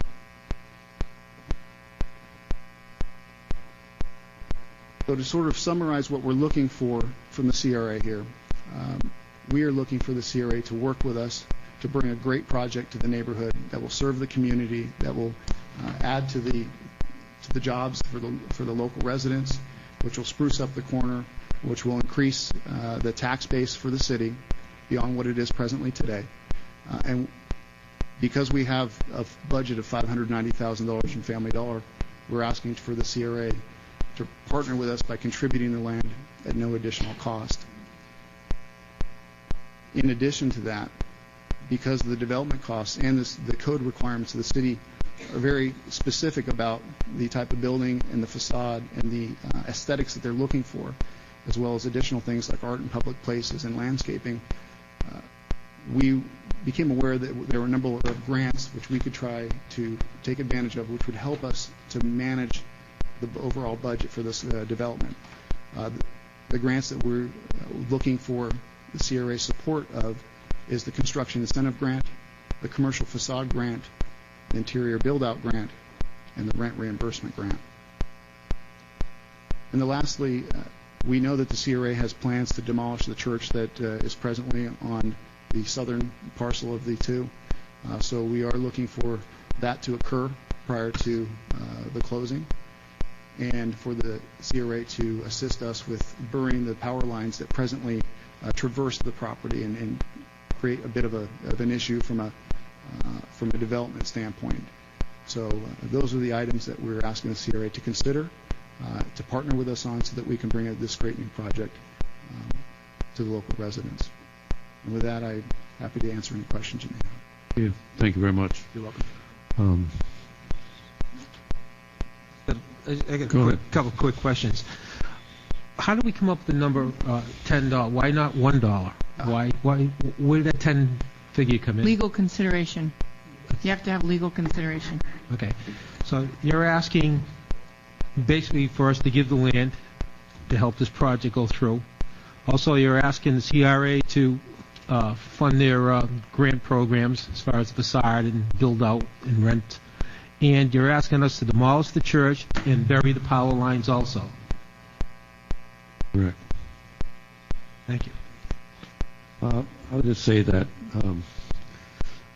So to sort of summarize what we're looking for from the CRA here, we are looking for the CRA to work with us to bring a great project to the neighborhood that will serve the community, that will add to the jobs for the local residents, which will spruce up the corner, which will increase the tax base for the city beyond what it is presently today. And because we have a budget of $590,000 from Family Dollar, we're asking for the CRA to partner with us by contributing the land at no additional cost. In addition to that, because the development costs and the code requirements of the city are very specific about the type of building and the facade and the aesthetics that they're looking for, as well as additional things like art in public places and landscaping, we became aware that there were a number of grants which we could try to take advantage of, which would help us to manage the overall budget for this development. The grants that we're looking for the CRA support of is the Construction Incentive Grant, the Commercial Facade Grant, the Interior Build-Out Grant, and the Rent Reimbursement Grant. And lastly, we know that the CRA has plans to demolish the church that is presently on the southern parcel of the two. So we are looking for that to occur prior to the closing, and for the CRA to assist us with burying the power lines that presently traverse the property and create a bit of an issue from a development standpoint. So those are the items that we're asking the CRA to consider, to partner with us on, so that we can bring this great new project to the local residents. And with that, I'm happy to answer any questions you may have. Thank you very much. You're welcome. I got a couple quick questions. How do we come up with the number $10? Why not $1? Why? Where did that 10 figure come in? Legal consideration. You have to have legal consideration. Okay. So you're asking basically for us to give the land to help this project go through. Also, you're asking the CRA to fund their grant programs as far as facade and build out and rent. And you're asking us to demolish the church and bury the power lines also. Correct. Thank you. I'll just say that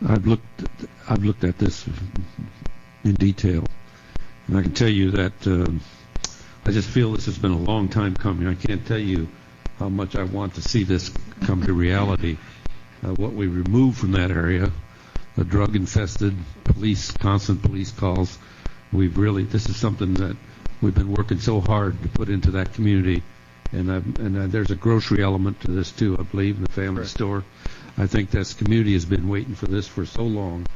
I've looked at this in detail, and I can tell you that I just feel this has been a long time coming. I can't tell you how much I want to see this come to reality. What we remove from that area, the drug-infested constant police calls, this is something that we've been working so hard to put into that community. And there's a grocery element to this too, I believe, in the family store. I think this community has been waiting for this for so long,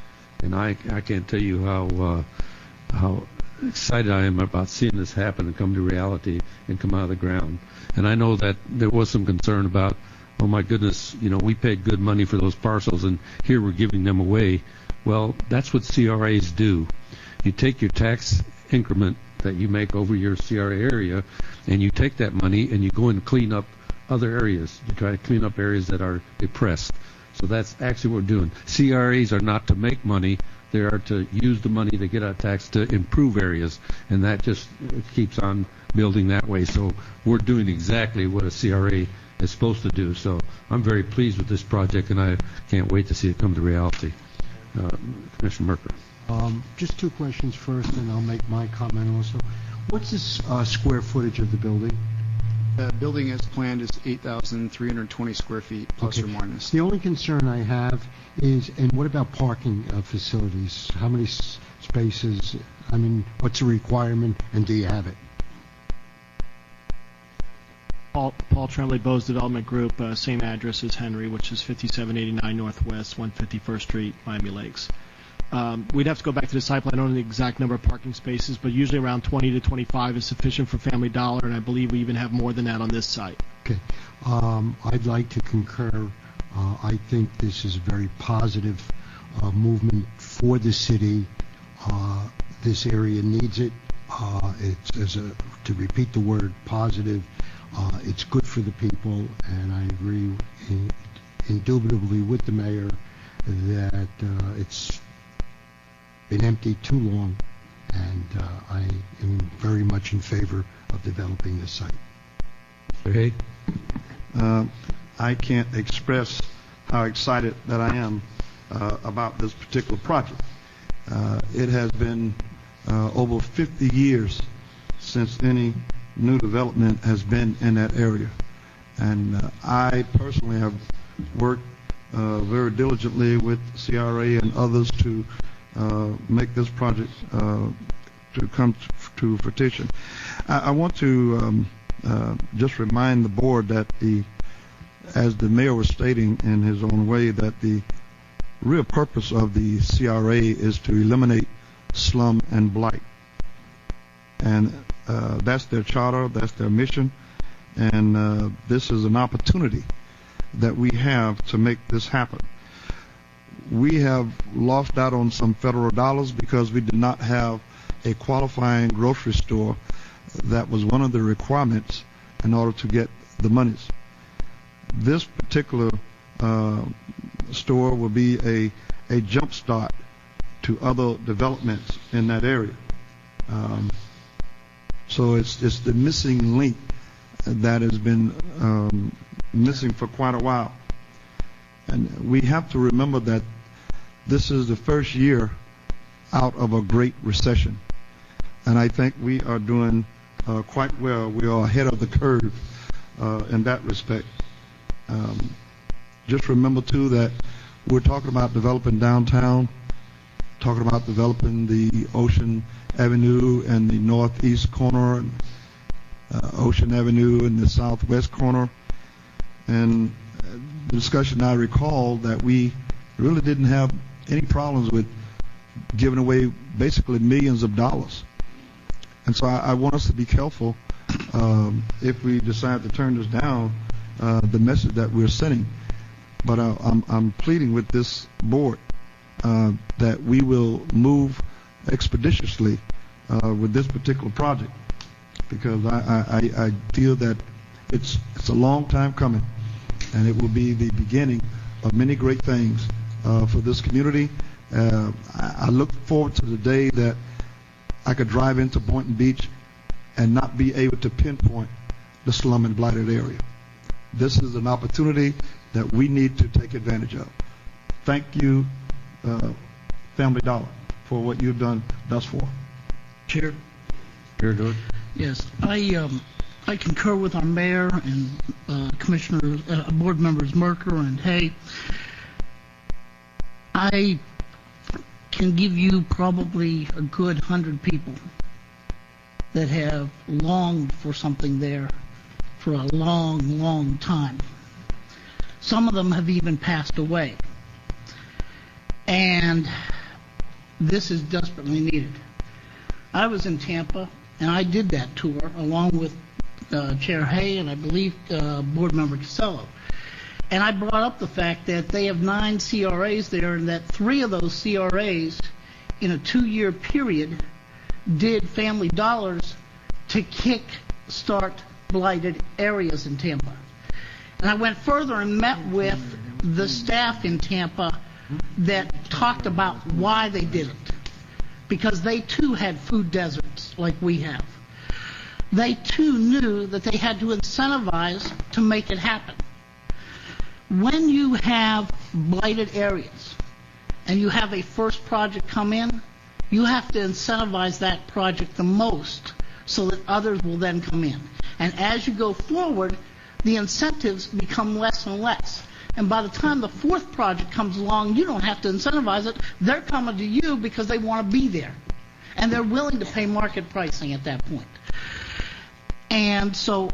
and I can't tell you how excited I am about seeing this happen and come to reality and come out of the ground. And I know that there was some concern about, oh my goodness, we paid good money for those parcels, and here we're giving them away. Well, that's what CRAs do. You take your tax increment that you make over your CRA area, and you take that money and you go and clean up other areas. You try to clean up areas that are depressed. So that's actually what we're doing. CRAs are not to make money. They are to use the money to get our tax to improve areas, and that just keeps on building that way. So we're doing exactly what a CRA is supposed to do. So I'm very pleased with this project, and I can't wait to see it come to reality. Commissioner Merker. Just two questions first, and I'll make my comment also. What's the square footage of the building? The building as planned is 8,320 square feet, plus or minus. The only concern I have is, and what about parking facilities? How many spaces? I mean, what's the requirement, and do you have it? Paul Tremblay, Bose Development Group, same address as Henry, which is 5789 Northwest, 151st Street, Miami Lakes. We'd have to go back to the site plan. I don't know the exact number of parking spaces, but usually around 20 to 25 is sufficient for Family Dollar, and I believe we even have more than that on this site. Okay. I'd like to concur. I think this is a very positive movement for the city. This area needs it. To repeat the word positive, it's good for the people, and I agree indubitably with the mayor that it's been empty too long, and I am very much in favor of developing this site. Okay. I can't express how excited that I am about this particular project. It has been over 50 years since any new development has been in that area, and I personally have worked very diligently with CRA and others to make this project to come to fruition. I want to just remind the board that as the mayor was stating in his own way, that the real purpose of the CRA is to eliminate slum and blight. And that's their charter, that's their mission, and this is an opportunity that we have to make this happen. We have lost out on some federal dollars because we did not have a qualifying grocery store that was one of the requirements in order to get the monies. This particular store will be a jump start to other developments in that area. So it's the missing link that has been missing for quite a while. And we have to remember that this is the first year out of a great recession. And I think we are doing quite well. We are ahead of the curve in that respect. Just remember, too, that we're talking about developing downtown, talking about developing the Ocean Avenue and the northeast corner, and Ocean Avenue in the southwest corner. And the discussion I recall that we really didn't have any problems with giving away basically millions of dollars. And so I want us to be careful if we decide to turn this down, the message that we're sending. But I'm pleading with this board that we will move expeditiously with this particular project, because I feel that it's a long time coming, and it will be the beginning of many great things for this community. I look forward to the day that I could drive into Boynton Beach and not be able to pinpoint the slum and blighted area. This is an opportunity that we need to take advantage of. Thank you, Family Dollar, for what you've done thus far. Chair. Chair Dodd. Yes, I concur with our mayor and commissioners, board members Merker and Hay. I can give you probably a good 100 people that have longed for something there for a long, long time. Some of them have even passed away. And this is desperately needed. I was in Tampa, and I did that tour along with Chair Hay and I believe Board Member Casello. And I brought up the fact that they have 9 CRAs there, and that 3 of those CRAs in a 2-year period did Family Dollars to kick-start blighted areas in Tampa. And I went further and met with the staff in Tampa that talked about why they did it. Because they too had food deserts like we have. They too knew that they had to incentivize to make it happen. When you have blighted areas and you have a first project come in, you have to incentivize that project the most so that others will then come in. And as you go forward, the incentives become less and less. And by the time the 4th project comes along, you don't have to incentivize it. They're coming to you because they want to be there. And they're willing to pay market pricing at that point. And so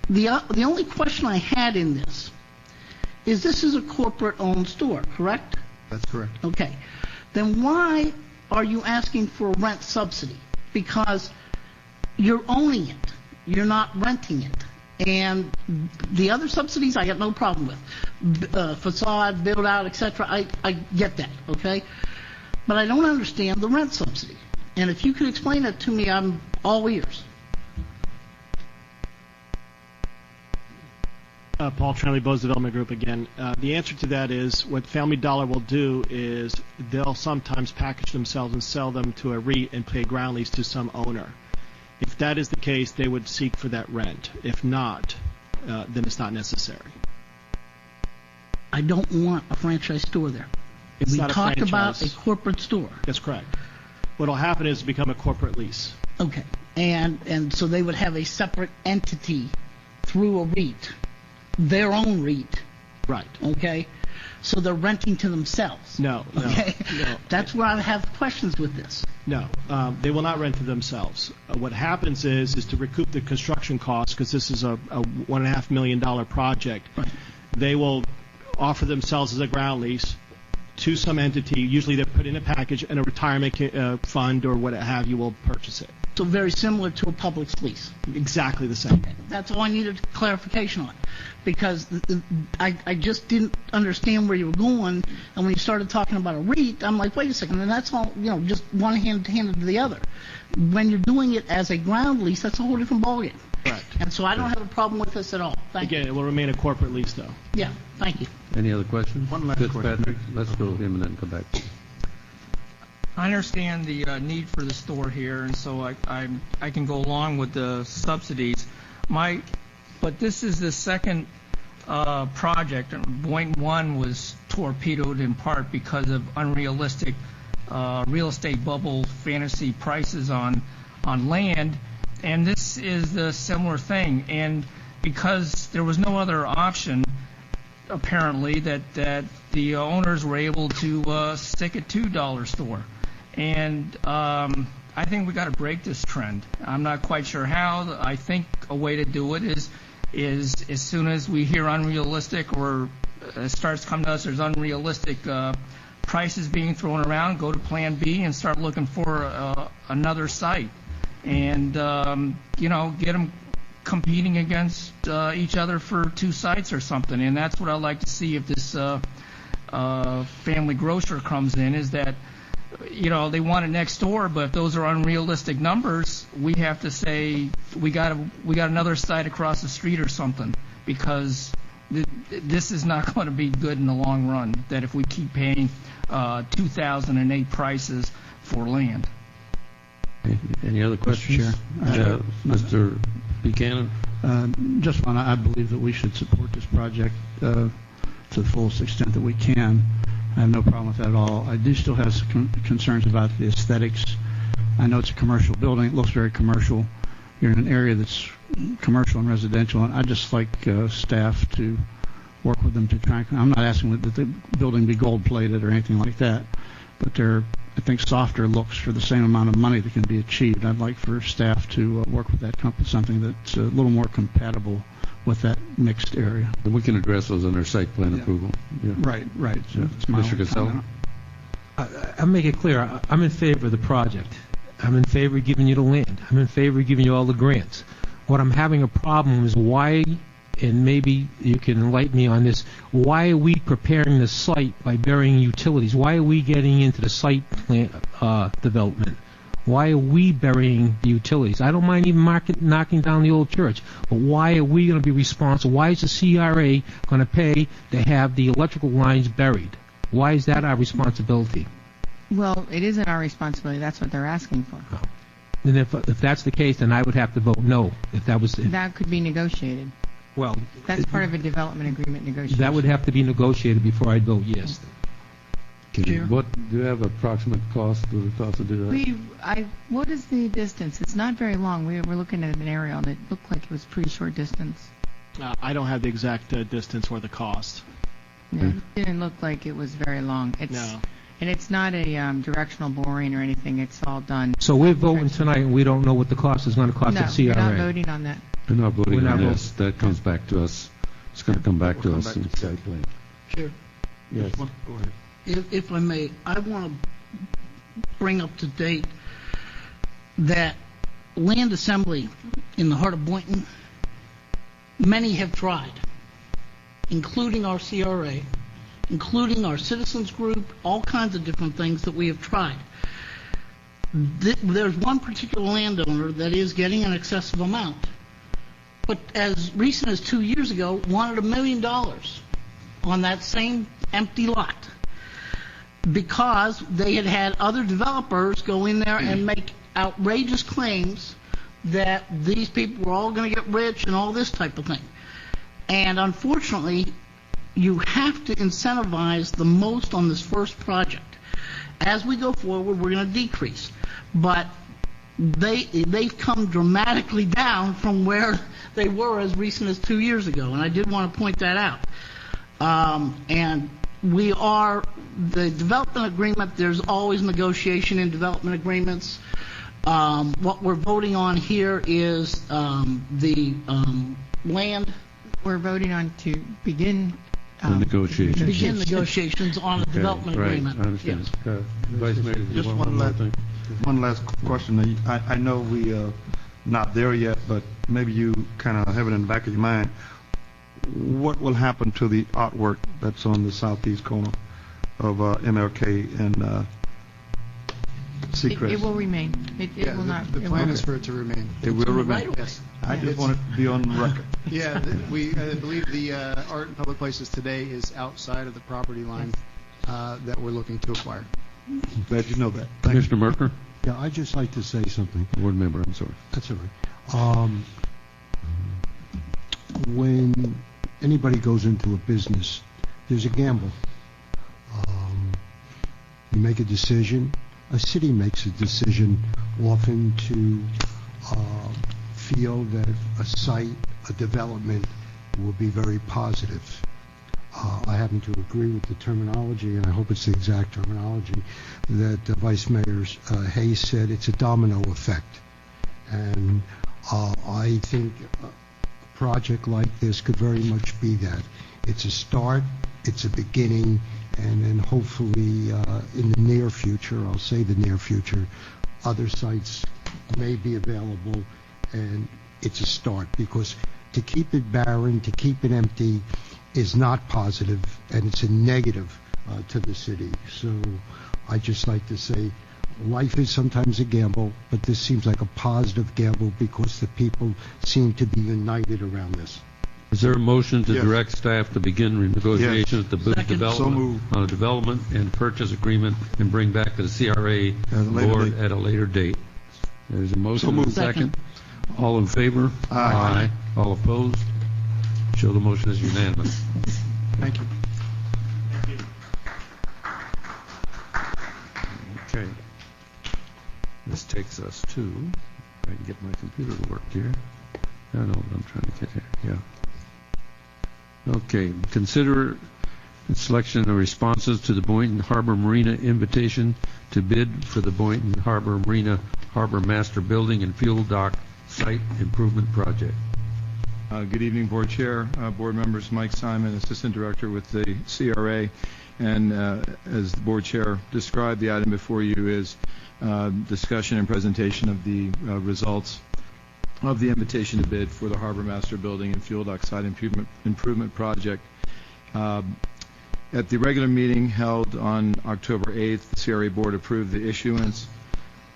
the only question I had in this is a corporate-owned store, correct? That's correct. Okay. Then why are you asking for a rent subsidy? Because you're owning it. You're not renting it. And the other subsidies I got no problem with. Facade, build out, etc. I get that, okay? But I don't understand the rent subsidy. And if you could explain it to me, I'm all ears. Paul Tranley, Bose Development Group again. The answer to that is what Family Dollar will do is they'll sometimes package themselves and sell them to a REIT and pay ground lease to some owner. If that is the case, they would seek for that rent. If not, then it's not necessary. I don't want a franchise store there. It's we not a talked franchise. about a corporate store. That's correct. What will happen is become a corporate lease. Okay. And so they would have a separate entity through a REIT, their own REIT. Right. Okay. So they're renting to themselves. No. Okay. No. That's where I have questions with this. No, they will not rent to themselves. What happens is to recoup the construction costs, because this is a $1.5 million project, Right. They will offer themselves as a ground lease to some entity. Usually they're put in a package, and a retirement fund or what have you will purchase it. So very similar to a public lease. Exactly the same. That's all I needed clarification on, because I just didn't understand where you were going, and when you started talking about a REIT, I'm like, wait a second, and that's all, just one hand handed to the other. When you're doing it as a ground lease, that's a whole different ballgame. Right. And so I don't have a problem with this at all. Thank Again, it will remain a corporate lease, though. you. Yeah, thank you. Any other questions? One last Fitzpatrick, let's go with him and then come back. I understand the need for the store here, and so I can go along with the subsidies. But this is the second project. Boynton 1 was torpedoed in part because of unrealistic real estate bubble fantasy prices on land, and this is the similar thing. And because there was no other option, apparently, that the owners were able to stick a $2 store. And I think we got to break this trend. I'm not quite sure how. I think a way to do it is as soon as we hear unrealistic or it starts coming to us, there's unrealistic prices being thrown around, go to Plan B and start looking for another site, and get them competing against each other for 2 sites or something. And that's what I'd like to see if this family grocer comes in, is that they want it next door, but if those are unrealistic numbers, we have to say we got another site across the street or something, because this is not going to be good in the long run, that if we keep paying 2008 prices for land. Any other questions? Chair. Mr. Buchanan? Just one, I believe that we should support this project to the fullest extent that we can. I have no problem with that at all. I do still have some concerns about the aesthetics. I know it's a commercial building. It looks very commercial, you're in an area that's commercial and residential, and I'd just like staff to work with them to try. I'm not asking that the building be gold-plated or anything like that, but they're, I think, softer looks for the same amount of money that can be achieved. I'd like for staff to work with that company, something that's a little more compatible with that mixed area. And we can address those in our site plan approval. Yeah. Right. So Yeah. it's my Mr. Costello? I'll make it clear. I'm in favor of the project. I'm in favor of giving you the land. I'm in favor of giving you all the grants. What I'm having a problem is why, and maybe you can enlighten me on this, why are we preparing the site by burying utilities? Why are we getting into the site plan development? Why are we burying the utilities? I don't mind even knocking down the old church, but why are we going to be responsible? Why is the CRA going to pay to have the electrical lines buried? Why is that our responsibility? Well, it isn't our responsibility. That's what they're asking for. And if that's the case, then I would have to vote no. If that was, That could be negotiated. well, That's part of a development agreement negotiation. that would have to be negotiated before I'd vote yes. What, do you have approximate cost or thoughts to do that? What is the distance? It's not very long. We're looking at an aerial, and it looked like it was pretty short distance. I don't have the exact distance or the cost. Yeah, it didn't look like it was very long. No. And it's not a directional boring or anything. It's all done. So we're voting tonight, and we don't know what the cost is going to cost No, the we're CRA. not voting on that. We're not voting We're not on this. That comes back to us. It's going to come back to us in site plan. Chair, Yes. Go ahead. if I may, I want to bring up to date that land assembly in the heart of Boynton, many have tried, including our CRA, including our citizens group, all kinds of different things that we have tried. There's one particular landowner that is getting an excessive amount, but as recent as 2 years ago, wanted $1 million on that same empty lot because they had had other developers go in there and make outrageous claims that these people were all going to get rich and all this type of thing. And unfortunately, you have to incentivize the most on this first project. As we go forward, we're going to decrease. But they've come dramatically down from where they were as recent as 2 years ago, and I did want to point that out. And the development agreement, there's always negotiation in development agreements. What we're voting on here is the land. We're voting on to begin The negotiations. Begin negotiations on a development right, agreement. I understand. Yes. Vice Mayor, do you Just want one more last, thing? one last question. I know we not there yet, but maybe you kind of have it in the back of your mind. What will happen to the artwork that's on the southeast corner of MLK and Seacrest? It will remain. It will not. The it plan will- is for it to remain. It will remain. Right. Yes. I just want it to be on record. Yeah, I believe the art in public places today is outside of the property line that we're looking to acquire. Glad you know that. Thank you. Commissioner Merker? Yeah, I'd just like to say something. Board member, I'm sorry. That's all right. When anybody goes into a business, there's a gamble. You make a decision. A city makes a decision often to feel that a site, a development, will be very positive. I happen to agree with the terminology, and I hope it's the exact terminology, that Vice Mayor Hayes said. It's a domino effect. And I think a project like this could very much be that. It's a start, it's a beginning, and then hopefully in the near future, I'll say the near future, other sites may be available, and it's a start, because to keep it barren, to keep it empty is not positive, and it's a negative to the city. So I just like to say life is sometimes a gamble, but this seems like a positive gamble because the people seem to be united around this. Is there a motion to Yes. direct staff to begin renegotiations to boost Second. So development moved. on a development and purchase agreement and bring back to the CRA At a later board date. at a later date? There's a motion So and a moved. second. All in favor? Aye. All opposed? Show the motion is unanimous. Thank you. Okay. This takes us to I can get my computer to work here. I know what I'm trying to get here. Yeah. Okay. Consider the selection of responses to the Boynton Harbor Marina invitation to bid for the Boynton Harbor Marina Harbor Master Building and Fuel Dock Site Improvement Project. Good evening, Board Chair, Board members. Mike Simon, Assistant Director with the CRA. And as the Board Chair described, the item before you is discussion and presentation of the results of the invitation to bid for the Harbor Master Building and Fuel Dock Site Improvement Project. At the regular meeting held on October 8th, the CRA Board approved the issuance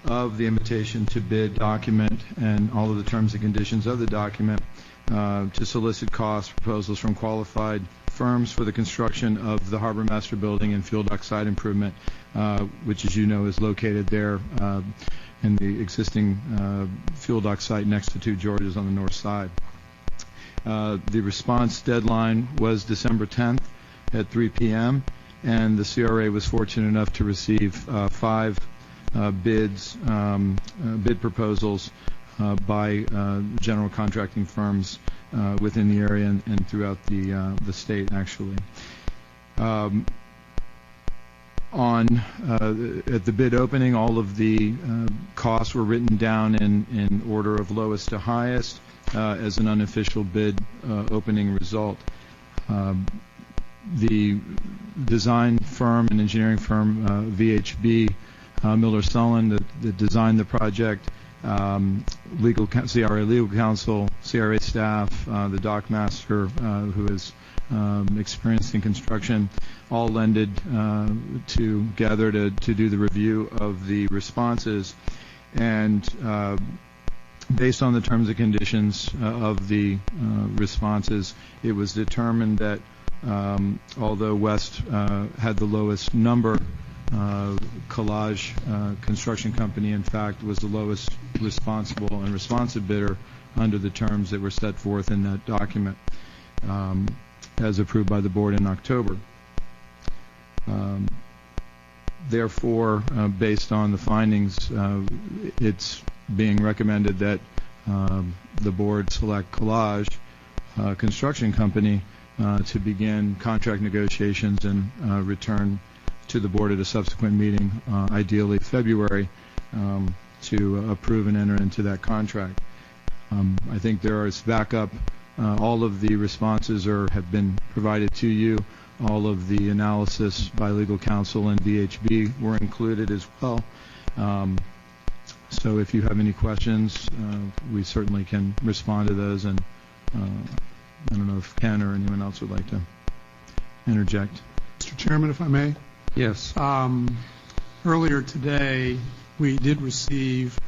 of the invitation to bid document and all of the terms and conditions of the document to solicit cost proposals from qualified firms for the construction of the Harbor Master Building and Fuel Dock Site Improvement, which, as you know, is located there in the existing fuel dock site next to 2 Georges on the north side. The response deadline was December 10th at 3 p.m., and the CRA was fortunate enough to receive 5 bid proposals by general contracting firms within the area and throughout the state, actually. At the bid opening, all of the costs were written down in order of lowest to highest as an unofficial bid opening result. The design firm and engineering firm VHB Miller Sullen that designed the project, CRA legal counsel, CRA staff, the dock master who is experienced in construction, all lended together to do the review of the responses. And based on the terms and conditions of the responses, it was determined that although West had the lowest number, Collage Construction Company, in fact, was the lowest responsible and responsive bidder under the terms that were set forth in that document as approved by the board in October. Therefore, based on the findings, it's being recommended that the board select Collage Construction Company to begin contract negotiations and return to the board at a subsequent meeting, ideally February, to approve and enter into that contract. I think there is backup. All of the responses have been provided to you. All of the analysis by legal counsel and VHB were included as well. So if you have any questions, we certainly can respond to those. And I don't know if Ken or anyone else would like to interject. Mr. Chairman, if I may. Yes. Earlier today, we did receive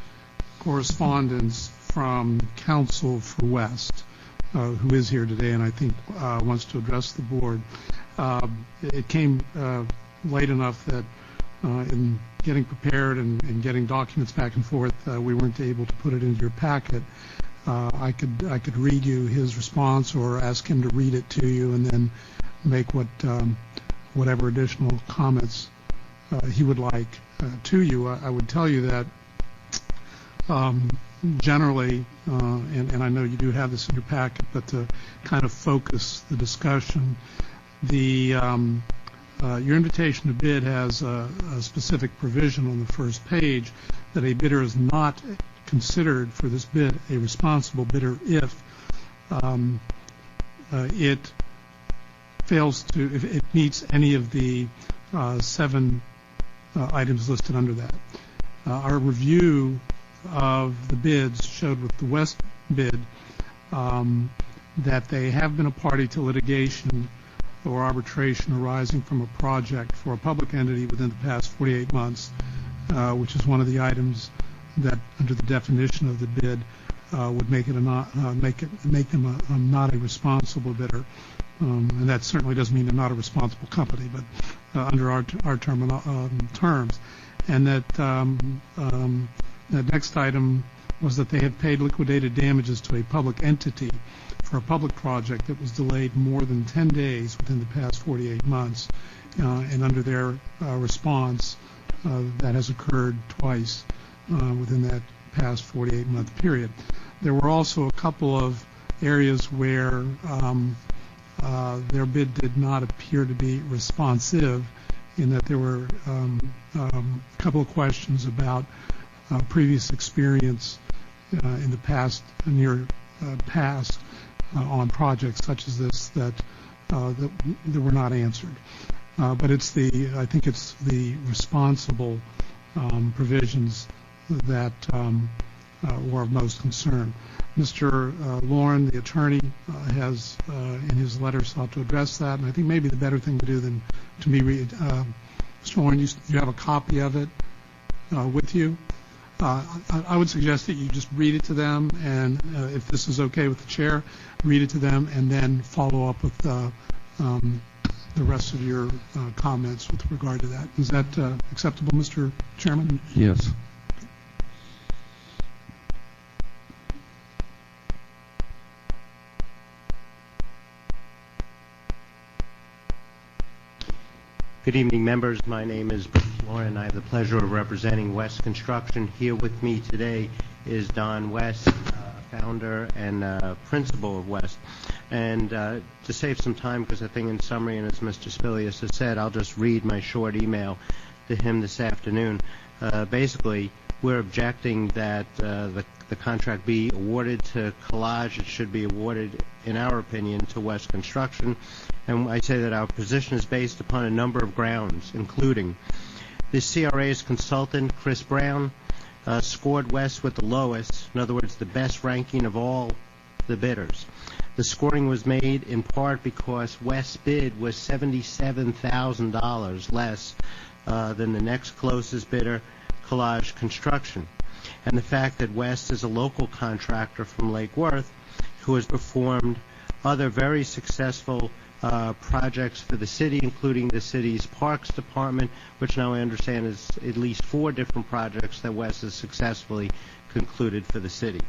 correspondence from counsel for West, who is here today and I think wants to address the board. It came late enough that in getting prepared and getting documents back and forth, we weren't able to put it into your packet. I could read you his response or ask him to read it to you and then make whatever additional comments he would like to you. I would tell you that generally, and I know you do have this in your packet, but to kind of focus the discussion, your invitation to bid has a specific provision on the first page that a bidder is not considered for this bid a responsible bidder if it fails to, if it meets any of the 7 items listed under that. Our review of the bids showed with the West bid that they have been a party to litigation or arbitration arising from a project for a public entity within the past 48 months, which is one of the items that, under the definition of the bid, would make them not a responsible bidder. And that certainly doesn't mean they're not a responsible company, but under our terms. And that the next item was that they have paid liquidated damages to a public entity for a public project that was delayed more than 10 days within the past 48 months. And under their response, that has occurred twice within that past 48-month period. There were also a couple of areas where their bid did not appear to be responsive, in that there were a couple of questions about previous experience in the past, near past, on projects such as this that were not answered. But I think it's the responsible provisions that were of most concern. Mr. Lauren, the attorney, has in his letter sought to address that, and I think maybe the better thing to do than to me read. Mr. Lauren, you have a copy of it with you. I would suggest that you just read it to them, and if this is okay with the chair, read it to them, and then follow up with the rest of your comments with regard to that. Is that acceptable, Mr. Chairman? Yes. Good evening, members. My name is Bruce Lauren. I have the pleasure of representing West Construction. Here with me today is Don West, founder and principal of West. And to save some time, because I think in summary, and as Mr. Spilius has said, I'll just read my short email to him this afternoon. Basically, we're objecting that the contract be awarded to Collage. It should be awarded, in our opinion, to West Construction. And I say that our position is based upon a number of grounds, including the CRA's consultant, Chris Brown, scored West with the lowest, in other words, the best ranking of all the bidders. The scoring was made in part because West's bid was $77,000 less than the next closest bidder, Collage Construction. And the fact that West is a local contractor from Lake Worth who has performed other very successful projects for the city, including the city's Parks Department, which now I understand is at least 4 different projects that West has successfully concluded for the city.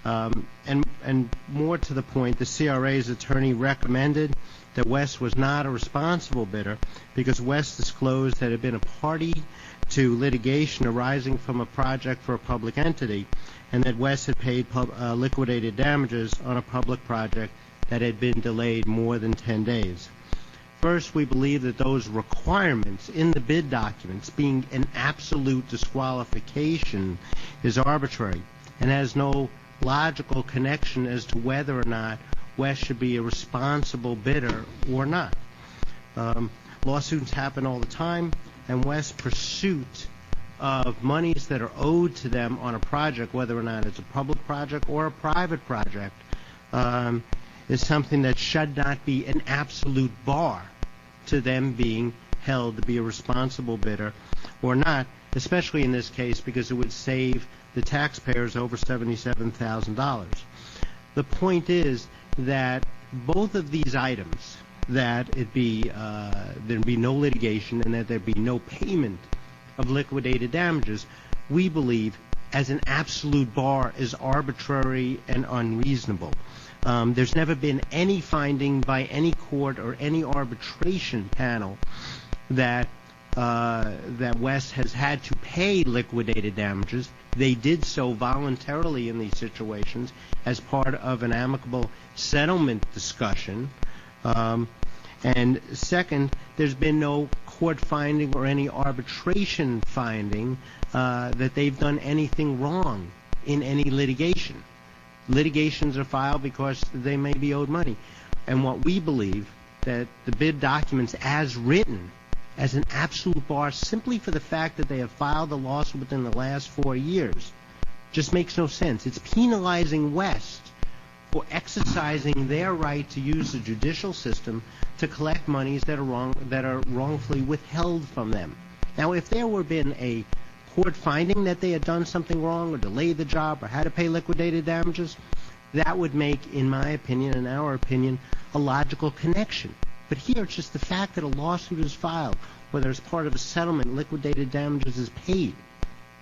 And more to the point, the CRA's attorney recommended that West was not a responsible bidder because West disclosed that it had been a party to litigation arising from a project for a public entity, and that West had paid liquidated damages on a public project that had been delayed more than 10 days. First, we believe that those requirements in the bid documents being an absolute disqualification is arbitrary and has no logical connection as to whether or not West should be a responsible bidder or not. Lawsuits happen all the time, and West's pursuit of monies that are owed to them on a project, whether or not it's a public project or a private project, is something that should not be an absolute bar to them being held to be a responsible bidder or not, especially in this case because it would save the taxpayers over $77,000. The point is that both of these items, that there be no litigation and that there be no payment of liquidated damages, we believe as an absolute bar is arbitrary and unreasonable. There's never been any finding by any court or any arbitration panel that West has had to pay liquidated damages. They did so voluntarily in these situations as part of an amicable settlement discussion. And second, there's been no court finding or any arbitration finding that they've done anything wrong in any litigation. Litigations are filed because they may be owed money. And what we believe that the bid documents as written as an absolute bar simply for the fact that they have filed a lawsuit within the last 4 years just makes no sense. It's penalizing West for exercising their right to use the judicial system to collect monies that are wrongfully withheld from them. Now, if there were been a court finding that they had done something wrong or delayed the job or had to pay liquidated damages, that would make, in my opinion and our opinion, a logical connection. But here it's just the fact that a lawsuit is filed, whether it's part of a settlement, liquidated damages is paid.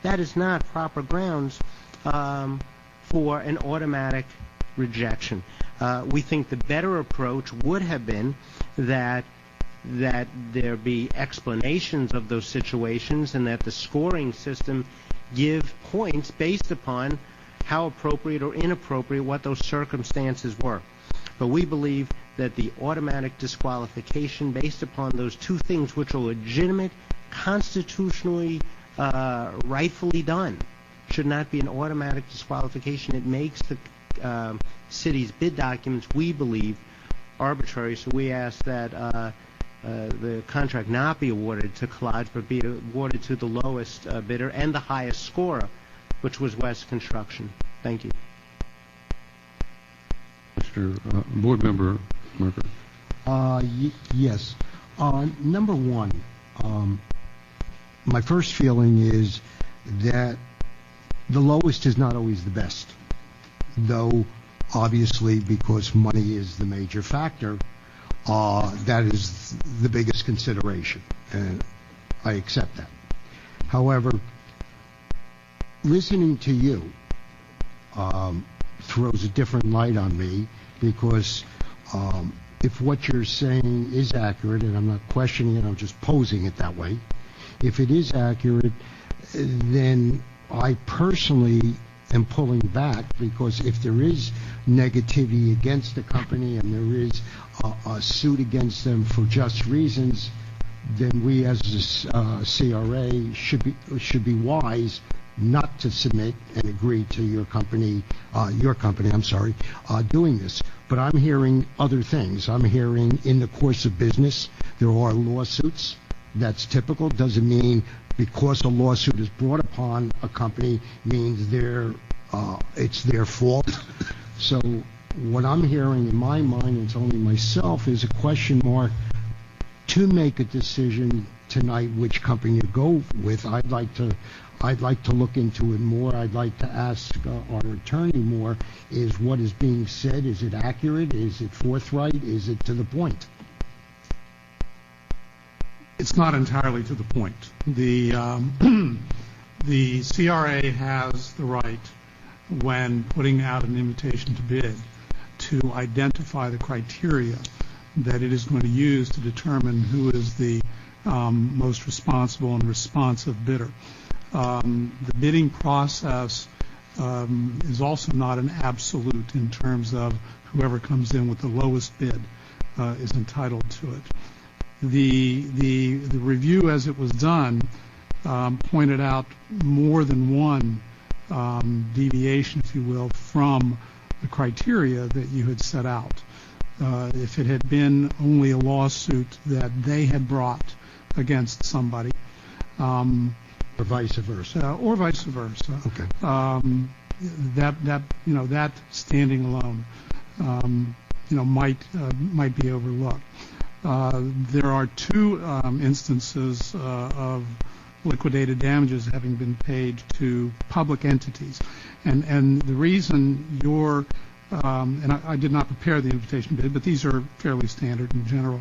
That is not proper grounds for an automatic rejection. We think the better approach would have been that there be explanations of those situations and that the scoring system give points based upon how appropriate or inappropriate what those circumstances were. But we believe that the automatic disqualification based upon those two things, which are legitimate, constitutionally, rightfully done, should not be an automatic disqualification. It makes the city's bid documents, we believe, arbitrary. So we ask that the contract not be awarded to Collage, but be awarded to the lowest bidder and the highest scorer, which was West Construction. Thank you. Mr. Board Member Merker. Yes. Number one, my first feeling is that the lowest is not always the best, though obviously because money is the major factor, that is the biggest consideration, and I accept that. However, listening to you throws a different light on me, because if what you're saying is accurate, and I'm not questioning it, I'm just posing it that way, if it is accurate, then I personally am pulling back, because if there is negativity against the company and there is a suit against them for just reasons, then we as a CRA should be wise not to submit and agree to your company, doing this. But I'm hearing other things. I'm hearing in the course of business there are lawsuits. That's typical. Doesn't mean because a lawsuit is brought upon a company means it's their fault. So what I'm hearing in my mind, and it's only myself, is a question mark to make a decision tonight which company to go with. I'd like to look into it more. I'd like to ask our attorney more. Is what is being said, is it accurate? Is it forthright? Is it to the point? It's not entirely to the point. The CRA has the right, when putting out an invitation to bid, to identify the criteria that it is going to use to determine who is the most responsible and responsive bidder. The bidding process is also not an absolute in terms of whoever comes in with the lowest bid is entitled to it. The review as it was done pointed out more than one deviation, if you will, from the criteria that you had set out. If it had been only a lawsuit that they had brought against somebody, or vice versa. Okay. That standing alone, might be overlooked. There are two instances of liquidated damages having been paid to public entities, and the reason and I did not prepare the invitation bid, but these are fairly standard in general.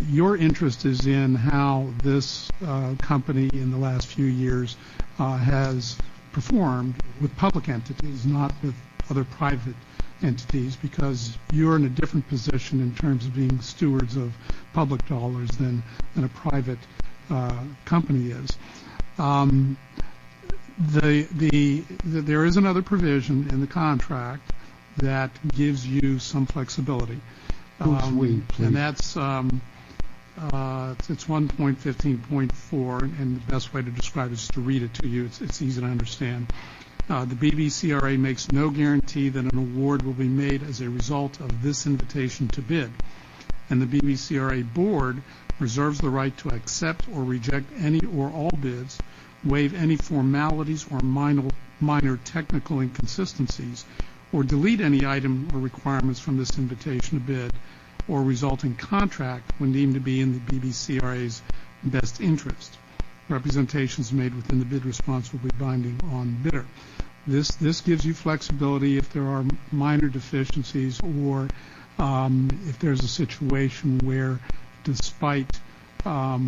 Your interest is in how this company in the last few years has performed with public entities, not with other private entities, because you're in a different position in terms of being stewards of public dollars than a private company is. There is another provision in the contract that gives you some flexibility. And that's it's 1.15.4, and the best way to describe it is to read it to you. It's easy to understand. The BBCRA makes no guarantee that an award will be made as a result of this invitation to bid, and the BBCRA board reserves the right to accept or reject any or all bids, waive any formalities or minor technical inconsistencies, or delete any item or requirements from this invitation to bid or resulting contract when deemed to be in the BBCRA's best interest. Representations made within the bid response will be binding on bidder. This gives you flexibility if there are minor deficiencies, or if there's a situation where, despite a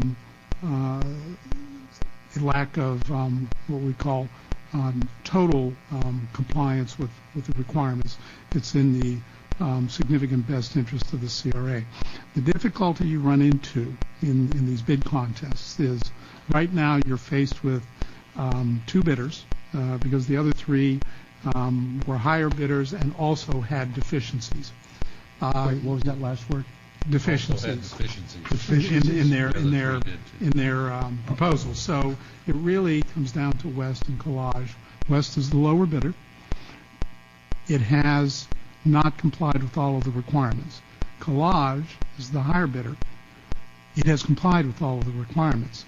lack of what we call total compliance with the requirements, it's in the significant best interest of the CRA. The difficulty you run into in these bid contests is right now you're faced with two bidders because the other three were higher bidders and also had deficiencies. Wait, what was that last word? Deficiencies in their proposals. So it really comes down to West and Collage. West is the lower bidder. It has not complied with all of the requirements. Collage is the higher bidder. It has complied with all of the requirements.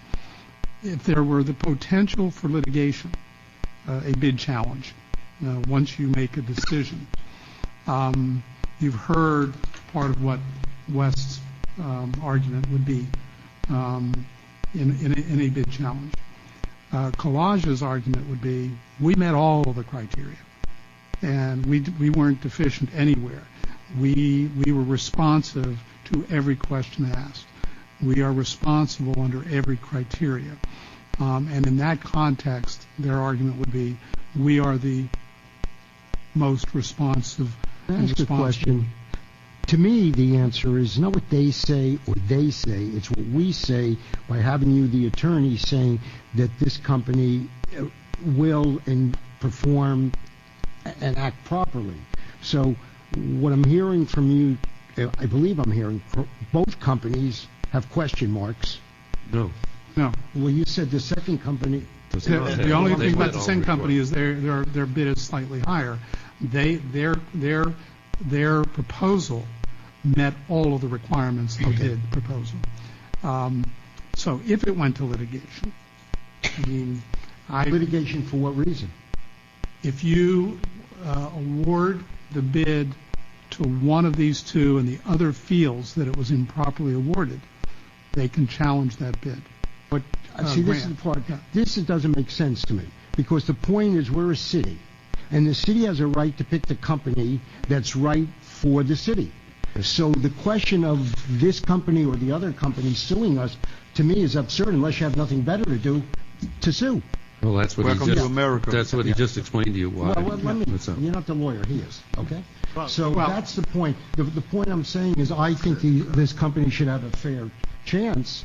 If there were the potential for litigation, a bid challenge, once you make a decision, you've heard part of what West's argument would be in a bid challenge. Collage's argument would be, we met all of the criteria, and we weren't deficient anywhere. We were responsive to every question asked. We are responsible under every criteria. And in that context, their argument would be, we are the most responsive. That's the question. To me, the answer is not what they say or they say. It's what we say by having you, the attorney, saying that this company will and perform and act properly. So what I'm hearing from you, I believe I'm hearing, both companies have question marks. No. Well, you said the second company. The only thing about the second company is their bid is slightly higher. Their proposal met all of the requirements of the bid proposal. So if it went to litigation, litigation for what reason? If you award the bid to one of these two and the other feels that it was improperly awarded, they can challenge that bid. But see, this is the part. This doesn't make sense to me, because the point is we're a city, and the city has a right to pick the company that's right for the city. So the question of this company or the other company suing us, to me, is absurd unless you have nothing better to do to sue. Well, that's what Welcome to America. That's what he just explained to you. Why? Well, you're not the lawyer. He is. Okay. So that's the point. The point I'm saying is I think this company should have a fair chance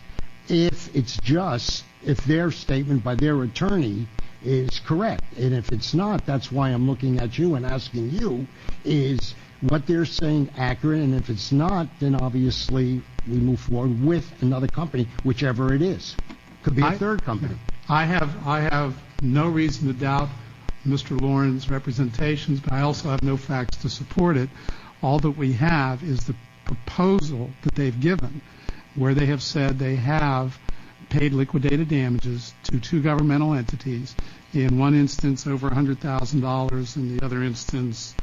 if it's just, if their statement by their attorney is correct. And if it's not, that's why I'm looking at you and asking you, is what they're saying accurate? And if it's not, then obviously we move forward with another company, whichever it is. Could be a third company. I have no reason to doubt Mr. Lauren's representations, but I also have no facts to support it. All that we have is the proposal that they've given, where they have said they have paid liquidated damages to two governmental entities, in one instance over $100,000, in the other instance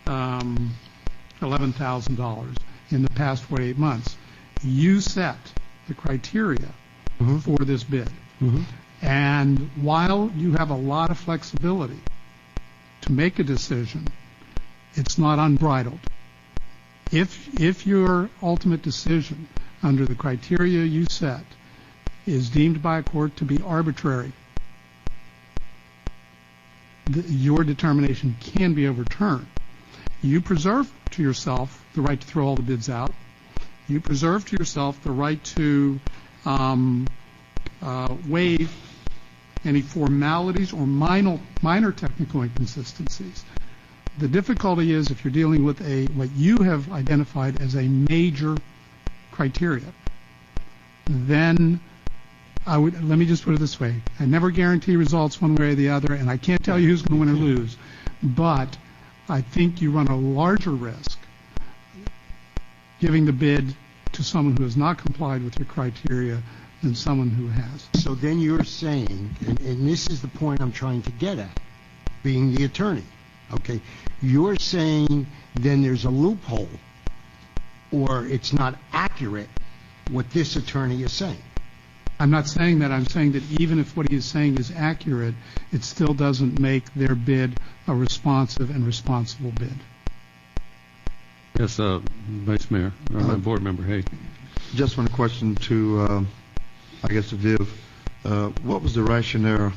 $11,000 in the past 48 months. You set the criteria for this bid. And while you have a lot of flexibility to make a decision, it's not unbridled. If your ultimate decision under the criteria you set is deemed by a court to be arbitrary, your determination can be overturned. You preserve to yourself the right to throw all the bids out. You preserve to yourself the right to waive any formalities or minor technical inconsistencies. The difficulty is if you're dealing with what you have identified as a major criteria, then let me just put it this way. I never guarantee results one way or the other, and I can't tell you who's going to win or lose, but I think you run a larger risk giving the bid to someone who has not complied with your criteria than someone who has. So then you're saying, and this is the point I'm trying to get at, being the attorney, okay, you're saying then there's a loophole, or it's not accurate what this attorney is saying. I'm not saying that. I'm saying that even if what he is saying is accurate, it still doesn't make their bid a responsive and responsible bid. Yes, Vice Mayor, Board Member Hay. Just one question to, I guess, to Viv. What was the rationale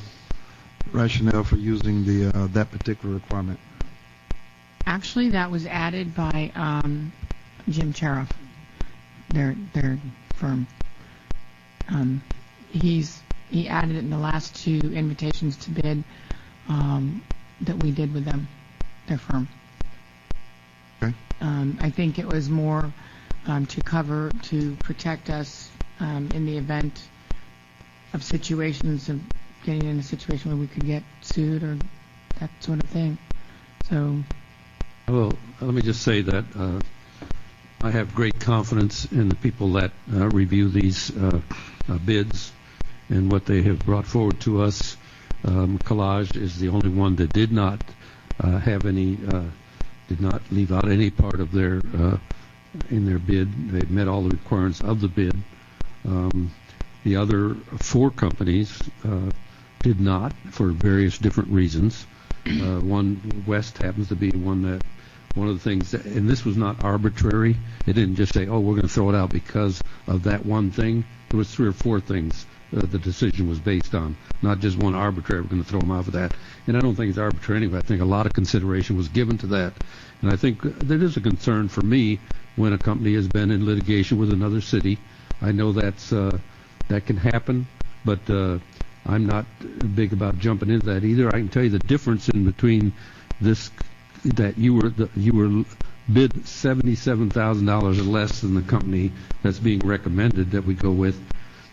for using that particular requirement? Actually, that was added by Jim Cheroff, their firm. He's he added it in the last 2 invitations to bid that we did with them, their firm. Okay. I think it was more to protect us in the event of situations of getting in a situation where we could get sued or that sort of thing. So, Well, let me just say that I have great confidence in the people that review these bids and what they have brought forward to us. Collage is the only one that did not have any, did not leave out any part of their in their bid. They met all the requirements of the bid. The other 4 companies did not, for various different reasons. One, West happens to be one of the things, and this was not arbitrary. It didn't just say, oh, we're going to throw it out because of that one thing. There was 3 or 4 things the decision was based on, not just one arbitrary, we're going to throw them out for that. And I don't think it's arbitrary anyway. I think a lot of consideration was given to that. And I think that is a concern for me when a company has been in litigation with another city. I know that can happen, but I'm not big about jumping into that either. I can tell you the difference in between this, that you were bid $77,000 less than the company that's being recommended that we go with.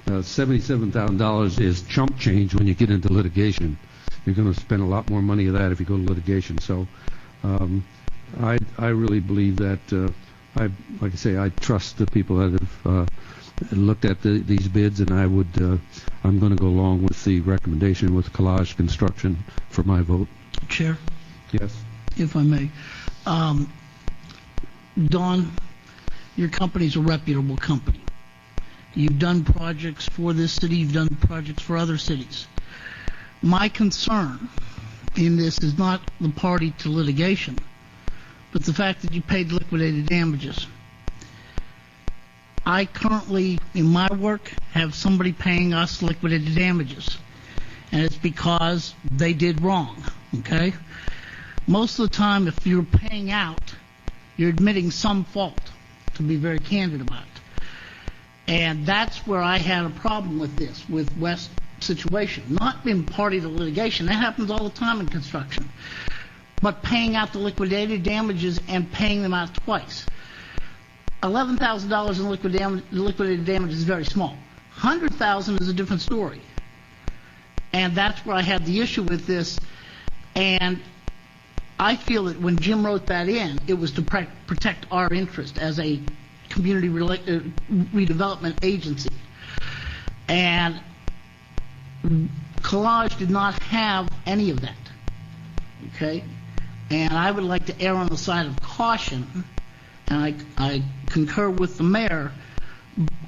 $77,000 is chump change when you get into litigation. You're going to spend a lot more money of that if you go to litigation. So I really believe that, like I say, I trust the people that have looked at these bids, and I'm going to go along with the recommendation with Collage Construction for my vote. Chair, Yes. if I may. Don, your company's a reputable company. You've done projects for this city. You've done projects for other cities. My concern in this is not the party to litigation, but the fact that you paid liquidated damages. I currently, in my work, have somebody paying us liquidated damages, and it's because they did wrong, okay? Most of the time, if you're paying out, you're admitting some fault, to be very candid about it. And that's where I had a problem with this, with West's situation. Not being party to litigation, that happens all the time in construction. But paying out the liquidated damages and paying them out twice. $11,000 in liquidated damage is very small. $100,000 is a different story. And that's where I had the issue with this. And I feel that when Jim wrote that in, it was to protect our interest as a community redevelopment agency. And Collage did not have any of that. Okay? And I would like to err on the side of caution, and I concur with the mayor.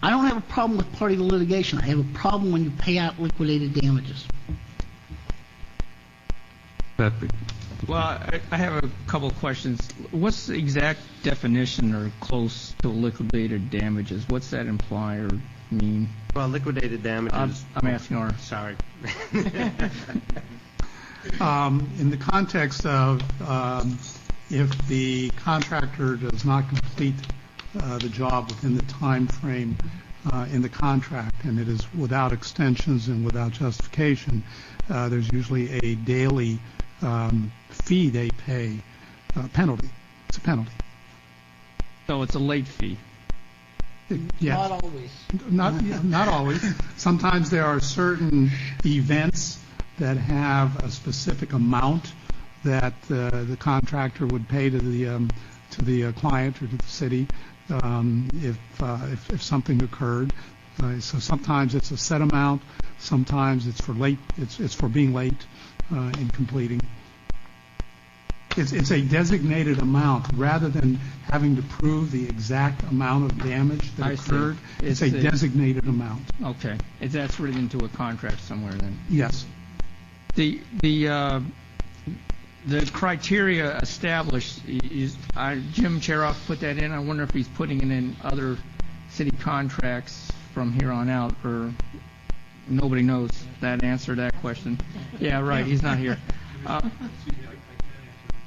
I don't have a problem with party to litigation. I have a problem when you pay out liquidated damages. Patrick. Well, I have a couple of questions. What's the exact definition or close to liquidated damages? What's that imply or mean? Well, liquidated damages. I'm asking our. Sorry. In the context of if the contractor does not complete the job within the time frame in the contract, and it is without extensions and without justification, there's usually a daily fee they pay, penalty. It's a penalty. So it's a late fee. Yes. Not always. Not always. Sometimes there are certain events that have a specific amount that the contractor would pay to the client or to the city if something occurred. So sometimes it's a set amount. Sometimes it's for late. It's for being late in completing. It's a designated amount rather than having to prove the exact amount of damage that occurred. It's a designated amount. Okay. That's written into a contract somewhere then. Yes. The criteria established, Jim Cheroff put that in. I wonder if he's putting it in other city contracts from here on out, or nobody knows that answer to that question. Yeah, right. He's not here.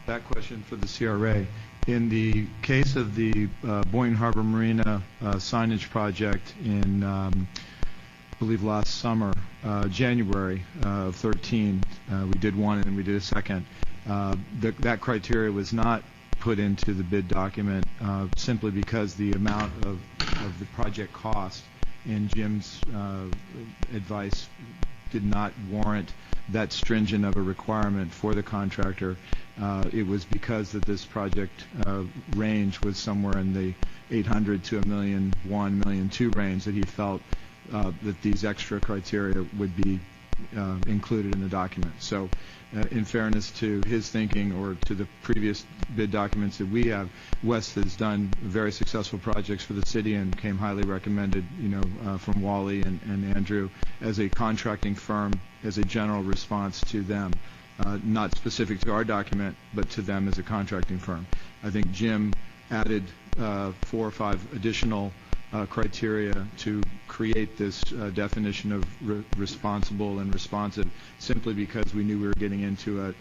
That question for the CRA. In the case of the Boynton Harbor Marina signage project in believe last summer, January of 13, we did one and then we did a second. That criteria was not put into the bid document simply because the amount of the project cost in Jim's advice did not warrant that stringent of a requirement for the contractor. It was because that this project range was somewhere in the 800 to $1.1 million, $1.2 million range that he felt that these extra criteria would be included in the document. So in fairness to his thinking or to the previous bid documents that we have, West has done very successful projects for the city and came highly recommended, from Wally and Andrew as a contracting firm, as a general response to them, not specific to our document, but to them as a contracting firm. I think Jim added 4 or 5 additional criteria to create this definition of responsible and responsive, simply because we knew we were getting into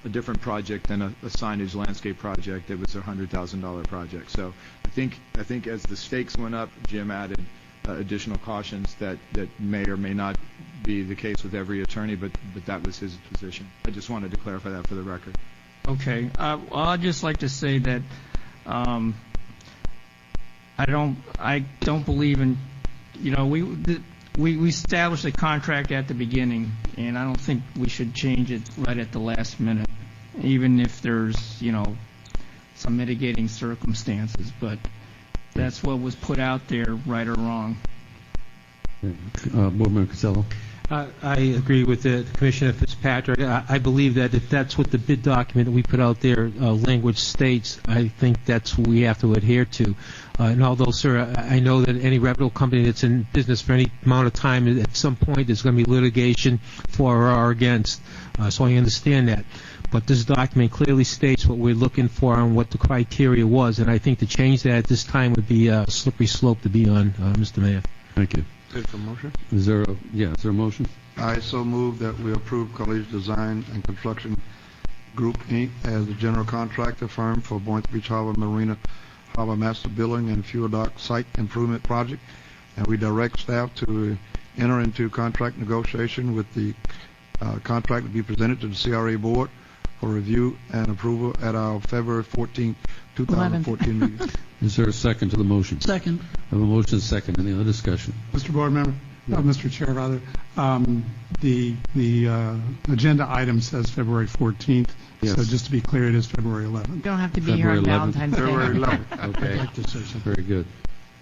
a different project than a signage landscape project that was a $100,000 project. So I think as the stakes went up, Jim added additional cautions that may or may not be the case with every attorney, but that was his position. I just wanted to clarify that for the record. Okay. Well, I'd just like to say that I don't believe in, we established a contract at the beginning, and I don't think we should change it right at the last minute, even if there's, some mitigating circumstances. But that's what was put out there, right or wrong. Board Member Costello. I agree with Commissioner Fitzpatrick. I believe that if that's what the bid document that we put out there language states, I think that's what we have to adhere to. And although, sir, I know that any reputable company that's in business for any amount of time, at some point there's going to be litigation for or against. So I understand that. But this document clearly states what we're looking for and what the criteria was. And I think to change that at this time would be a slippery slope to be on, Mr. Mayor. Thank you. For motion? Is there a motion? I so move that we approve College Design and Construction Group, Inc. as the general contractor firm for Boynton Beach Harbor Marina Harbor Master Building and Fuel Dock Site Improvement Project, and we direct staff to enter into contract negotiation with the contract to be presented to the CRA board for review and approval at our February 14, 2014 meeting. Is there a second to the motion? Second. I have a motion second. Any other discussion? Mr. Board Member, Mr. Chair, rather, the agenda item says February 14th. Yes. So just to be clear, it is February 11th. You don't have to be here on Valentine's Day. February 11th. Okay. I'd like to say something. Very good.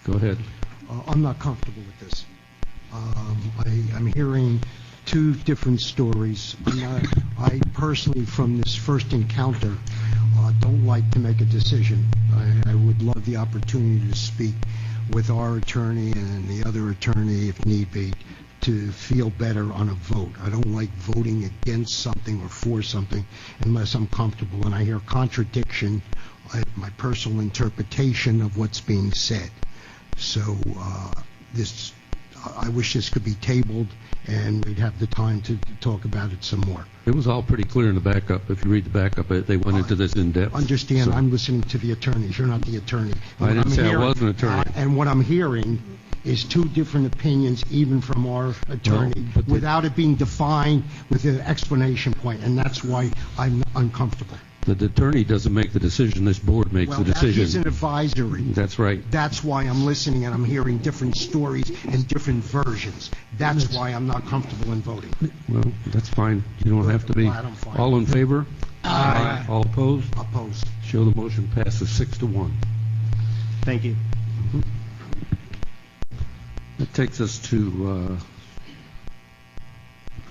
Go ahead. I'm not comfortable with this. I'm hearing 2 different stories. I personally, from this first encounter, don't like to make a decision. I would love the opportunity to speak with our attorney and the other attorney, if need be, to feel better on a vote. I don't like voting against something or for something unless I'm comfortable. And I hear contradiction, my personal interpretation of what's being said. So I wish this could be tabled and we'd have the time to talk about it some more. It was all pretty clear in the backup. If you read the backup, they went into this in depth. Understand, So- I'm listening to the attorneys. You're not the attorney. I didn't What I'm say I hearing- was an attorney. And what I'm hearing is 2 different opinions, even from our attorney, but the- without it being defined with an explanation point, and that's why I'm uncomfortable. The attorney doesn't make the decision. This board makes the Well, that is decision. an advisory. That's right. That's why I'm listening and I'm hearing different stories and different versions. That's why I'm not comfortable in voting. Well, that's fine. You don't have to be. Glad I'm fine. All in favor? Aye. All opposed? Opposed. Show the motion passes 6-1. Thank you. That takes us to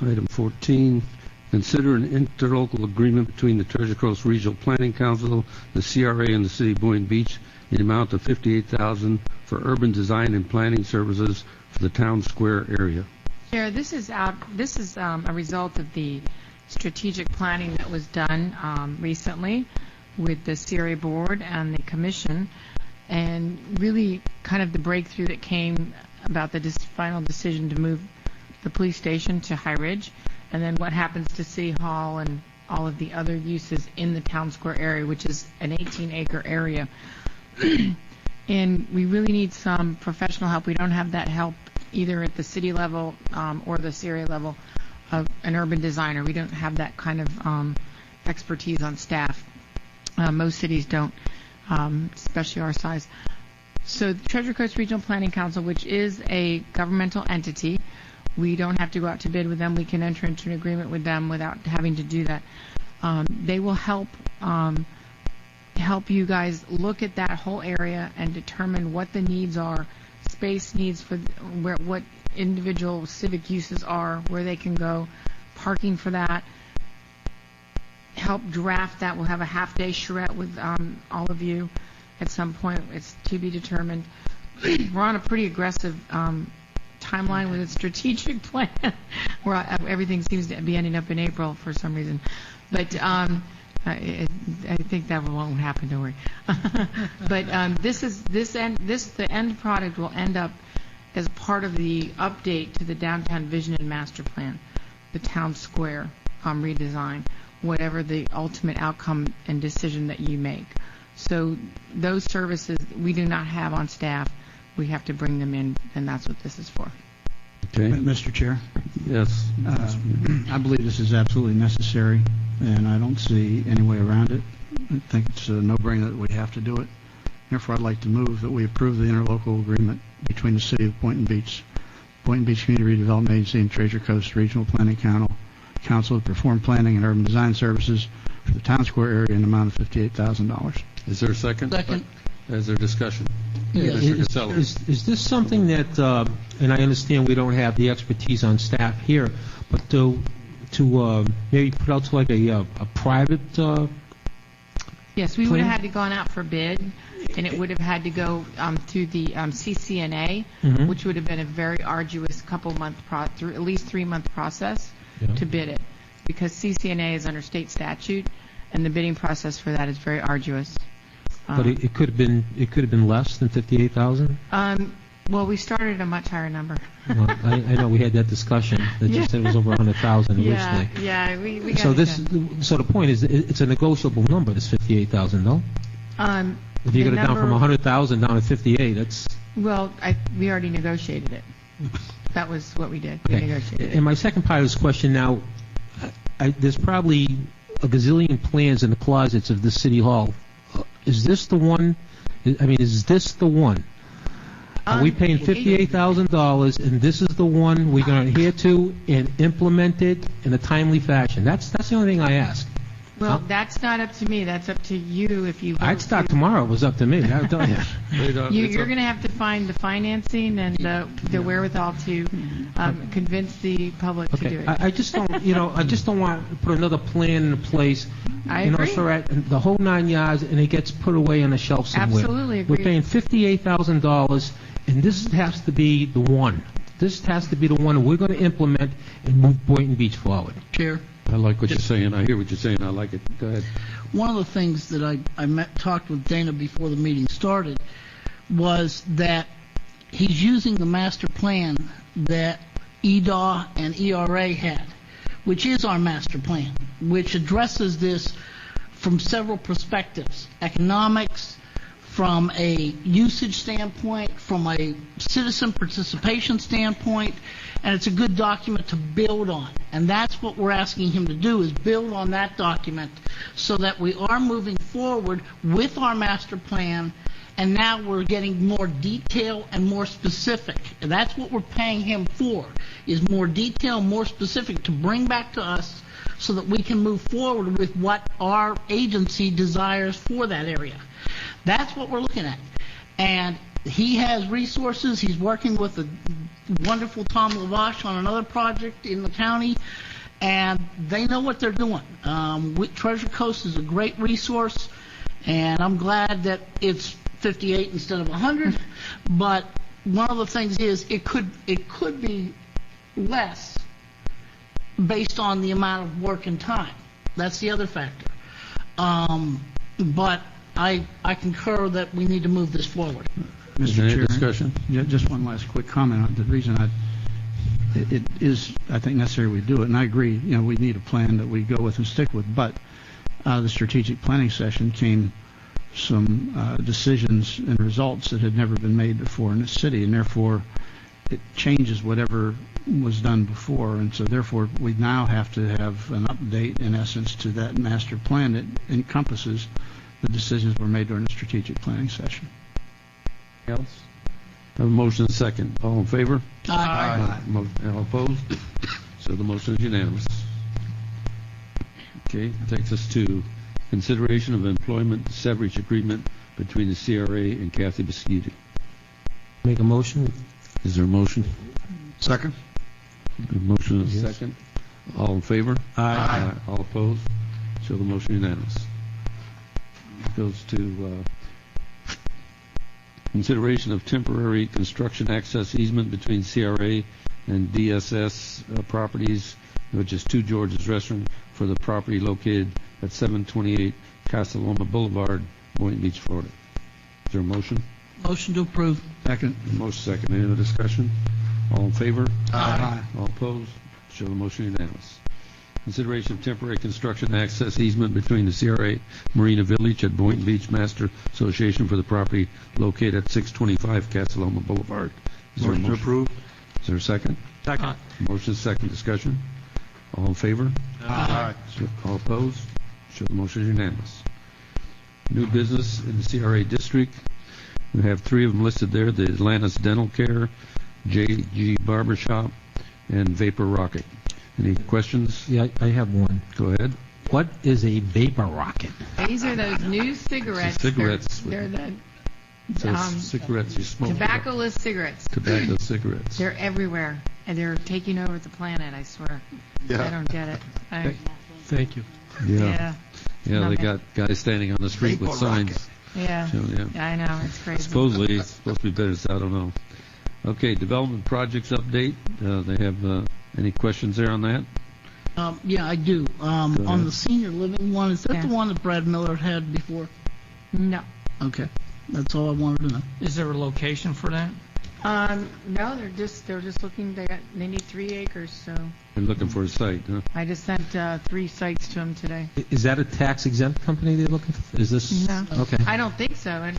item 14. Consider an interlocal agreement between the Treasure Coast Regional Planning Council, the CRA, and the City of Boynton Beach in the amount of $58,000 for urban design and planning services for the town square area. Chair, this is a result of the strategic planning that was done recently with the CRA board and the commission, and really kind of the breakthrough that came about the final decision to move the police station to High Ridge, and then what happens to City Hall and all of the other uses in the town square area, which is an 18-acre area. And we really need some professional help. We don't have that help either at the city level or the CRA level, an urban designer. We don't have that kind of expertise on staff. Most cities don't, especially our size. So the Treasure Coast Regional Planning Council, which is a governmental entity, we don't have to go out to bid with them. We can enter into an agreement with them without having to do that. They will help you guys look at that whole area and determine what the needs are, space needs for what individual civic uses are, where they can go, parking for that. Help draft that. We'll have a half-day charrette with all of you at some point. It's to be determined. We're on a pretty aggressive timeline with a strategic plan where everything seems to be ending up in April for some reason. But I think that won't happen, don't worry. But the end product will end up as part of the update to the downtown vision and master plan, the town square redesign, whatever the ultimate outcome and decision that you make. So those services we do not have on staff. We have to bring them in, and that's what this is for. Okay. Mr. Chair? Yes. I believe this is absolutely necessary, and I don't see any way around it. I think it's a no-brainer that we have to do it. Therefore, I'd like to move that we approve the interlocal agreement between the City of Boynton Beach Community Redevelopment Agency, and Treasure Coast Regional Planning Council to perform planning and urban design services for the town square area in an amount of $58,000. Is there a second? Second. Is there discussion? Is this something that, and I understand we don't have the expertise on staff here, but to maybe put out to like a private Yes, we would plan? have had to gone out for bid, and it would have had to go through the CCNA, Mhm. which would have been a very arduous at least 3-month process to bid it, because CCNA is under state statute, and the bidding process for that is very arduous. But it could have been less than 58,000. Well, we started at a much higher number. Well, I know we had that discussion. That just said it was over 100,000 originally. Yeah, we got So it so the point is, it's a negotiable number. This 58,000, though. done. If you The get it down from number- 100,000 down to 58, that's Well, we already negotiated it. That was what we did. We okay. negotiated it. And my second part of this question now, there's probably a gazillion plans in the closets of the city hall. Is this the one? I mean, is this the one? Are we paying $58,000, and this is the one we're going to adhere to and implement it in a timely fashion? That's the only thing I ask. Well, that's not up to me. That's up to you if you. I'd start tomorrow. It was up to me. I'll tell you. You're going to have to find the financing and the wherewithal to convince the public to do Okay. it. I just don't, I just don't want to put another plan in place. I agree. So the whole 9 yards, and it gets put away on a shelf somewhere. Absolutely agree. We're paying $58,000, and this has to be the one. This has to be the one we're going to implement and move Boynton Beach forward. Chair, I like what you're saying. I hear what you're saying. I like it. Go ahead. one of the things that I talked with Dana before the meeting started was that he's using the master plan that EDA and ERA had, which is our master plan, which addresses this from several perspectives: economics, from a usage standpoint, from a citizen participation standpoint, and it's a good document to build on. And that's what we're asking him to do, is build on that document so that we are moving forward with our master plan, and now we're getting more detail and more specific. And that's what we're paying him for, is more detail, more specific to bring back to us so that we can move forward with what our agency desires for that area. That's what we're looking at. And he has resources. He's working with the wonderful Tom Lavash on another project in the county, and they know what they're doing. Treasure Coast is a great resource, and I'm glad that it's 58 instead of 100. But one of the things is it could be less based on the amount of work and time. That's the other factor. But I concur that we need to move this forward. Mr. Any Chair, discussion? Just one last quick comment on the reason it is, I think, necessary we do it, and I agree, we need a plan that we go with and stick with, but the strategic planning session came some decisions and results that had never been made before in the city, and therefore it changes whatever was done before, and so therefore we now have to have an update, in essence, to that master plan that encompasses the decisions were made during the strategic planning session. Else? Have a motion and second. All in favor? Aye. All opposed? So the motion is unanimous. Okay, takes us to consideration of employment severance agreement between the CRA and Kathy Mosquito. Make a motion? Is there a motion? Second? A motion and a Yes. second. All in favor? Aye. All opposed? So the motion unanimous. Goes to consideration of temporary construction access easement between CRA and DSS properties, which is 2 George's Restaurant, for the property located at 728 Casa Loma Boulevard, Boynton Beach, Florida. Is there a motion? Motion to approve. Second. Motion second. Any other discussion? All in favor? Aye. All opposed? Show the motion unanimous. Consideration of temporary construction access easement between the CRA Marina Village at Boynton Beach Master Association for the property located at 625 Casa Loma Boulevard. Is there a Motion to approve? Is there a second? Second. Motion second. Discussion? All in favor? Aye. All opposed? Show the motion is unanimous. New business in the CRA district. We have 3 of them listed there: the Atlantis Dental Care, JG Barbershop, and Vapor Rocket. Any questions? Yeah, I have one. Go ahead. What is a vapor rocket? These are those new cigarettes. Cigarettes. They're the So cigarettes you smoke. tobacco-less cigarettes. Tobacco cigarettes. They're everywhere, and they're taking over the planet, I swear. Yeah. I don't get it. Thank you. Yeah. Yeah, they Okay. got guys standing on the street with Vapor signs. rocket. Yeah. So, yeah. I know, it's crazy. Supposedly, it's supposed to be better, so I don't know. Okay, development projects update. They have any questions there on that? Yeah, I do. Go ahead. On the senior living one, is that Yeah. the one that Brad Miller had before? No. Okay, that's all I wanted to know. Is there a location for that? No, they're just looking, they need 3 acres, so They're looking for a site, huh? I just sent 3 sites to them today. Is that a tax exempt company they're looking for? Is this? No. Okay. I don't think so.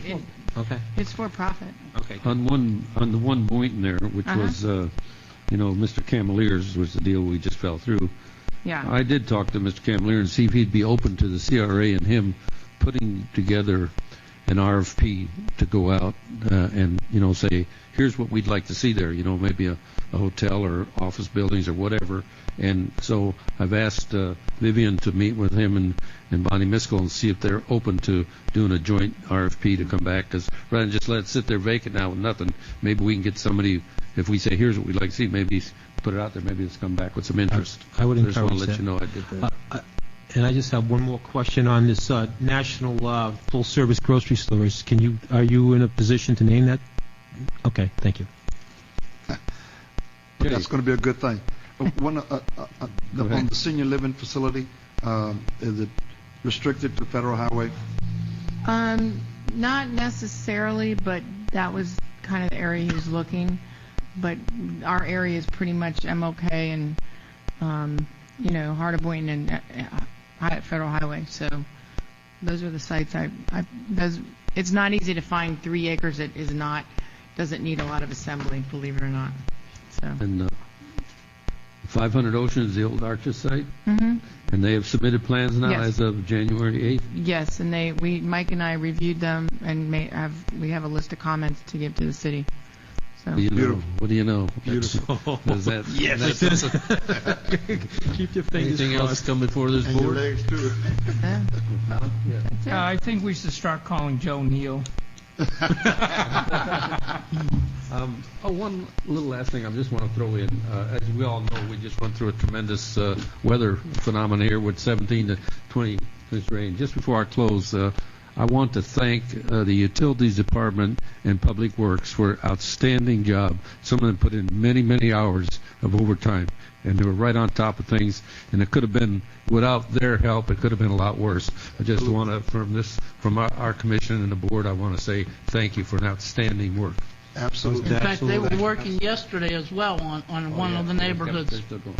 Okay. It's for profit. Okay. On the one Boynton there, which was, Mr. Camelier's was the deal we just fell through. Yeah. I did talk to Mr. Camelier and see if he'd be open to the CRA and him putting together an RFP to go out and, say, here's what we'd like to see there, maybe a hotel or office buildings or whatever. And so I've asked Vivian to meet with him and Bonnie Miskell and see if they're open to doing a joint RFP to come back, because rather than just let it sit there vacant now with nothing, maybe we can get somebody, if we say, here's what we'd like to see, maybe put it out there, maybe it's come back with some interest. I would I just want encourage to let that. you know I did that. And I just have one more question on this national full-service grocery stores. Are you in a position to name that? Okay, thank you. That's going to be a good thing. On Go ahead. the senior living facility, is it restricted to Federal Highway? Not necessarily, but that was kind of the area he was looking. But our area is pretty much MLK and, Heart of Boynton and Federal Highway. So those are the sites it's not easy to find 3 acres that doesn't need a lot of assembly, believe it or not. So. And 500 Ocean is the old Arches site, Mm-hmm. and they have submitted plans now Yes. as of January 8th. Yes, and Mike and I reviewed them, and we have a list of comments to give to the city. So. What do you know? Beautiful. What do you know? Beautiful. Does that, Yes. is that Keep your fingers anything else crossed. come before this And your board? legs, too. Yeah. Uh, I think we should start calling Joe Neal. One little last thing I just want to throw in. As we all know, we just went through a tremendous weather phenomenon here with 17 to 20 inches rain. Just before I close, I want to thank the Utilities Department and Public Works for an outstanding job. Some of them put in many, many hours of overtime, and they were right on top of things. And it could have been, without their help, it could have been a lot worse. I just want to, from our commission and the board, I want to say thank you for an outstanding work. Absolutely. In fact, they were working yesterday as well on one of the Yep, neighborhoods. they're still going.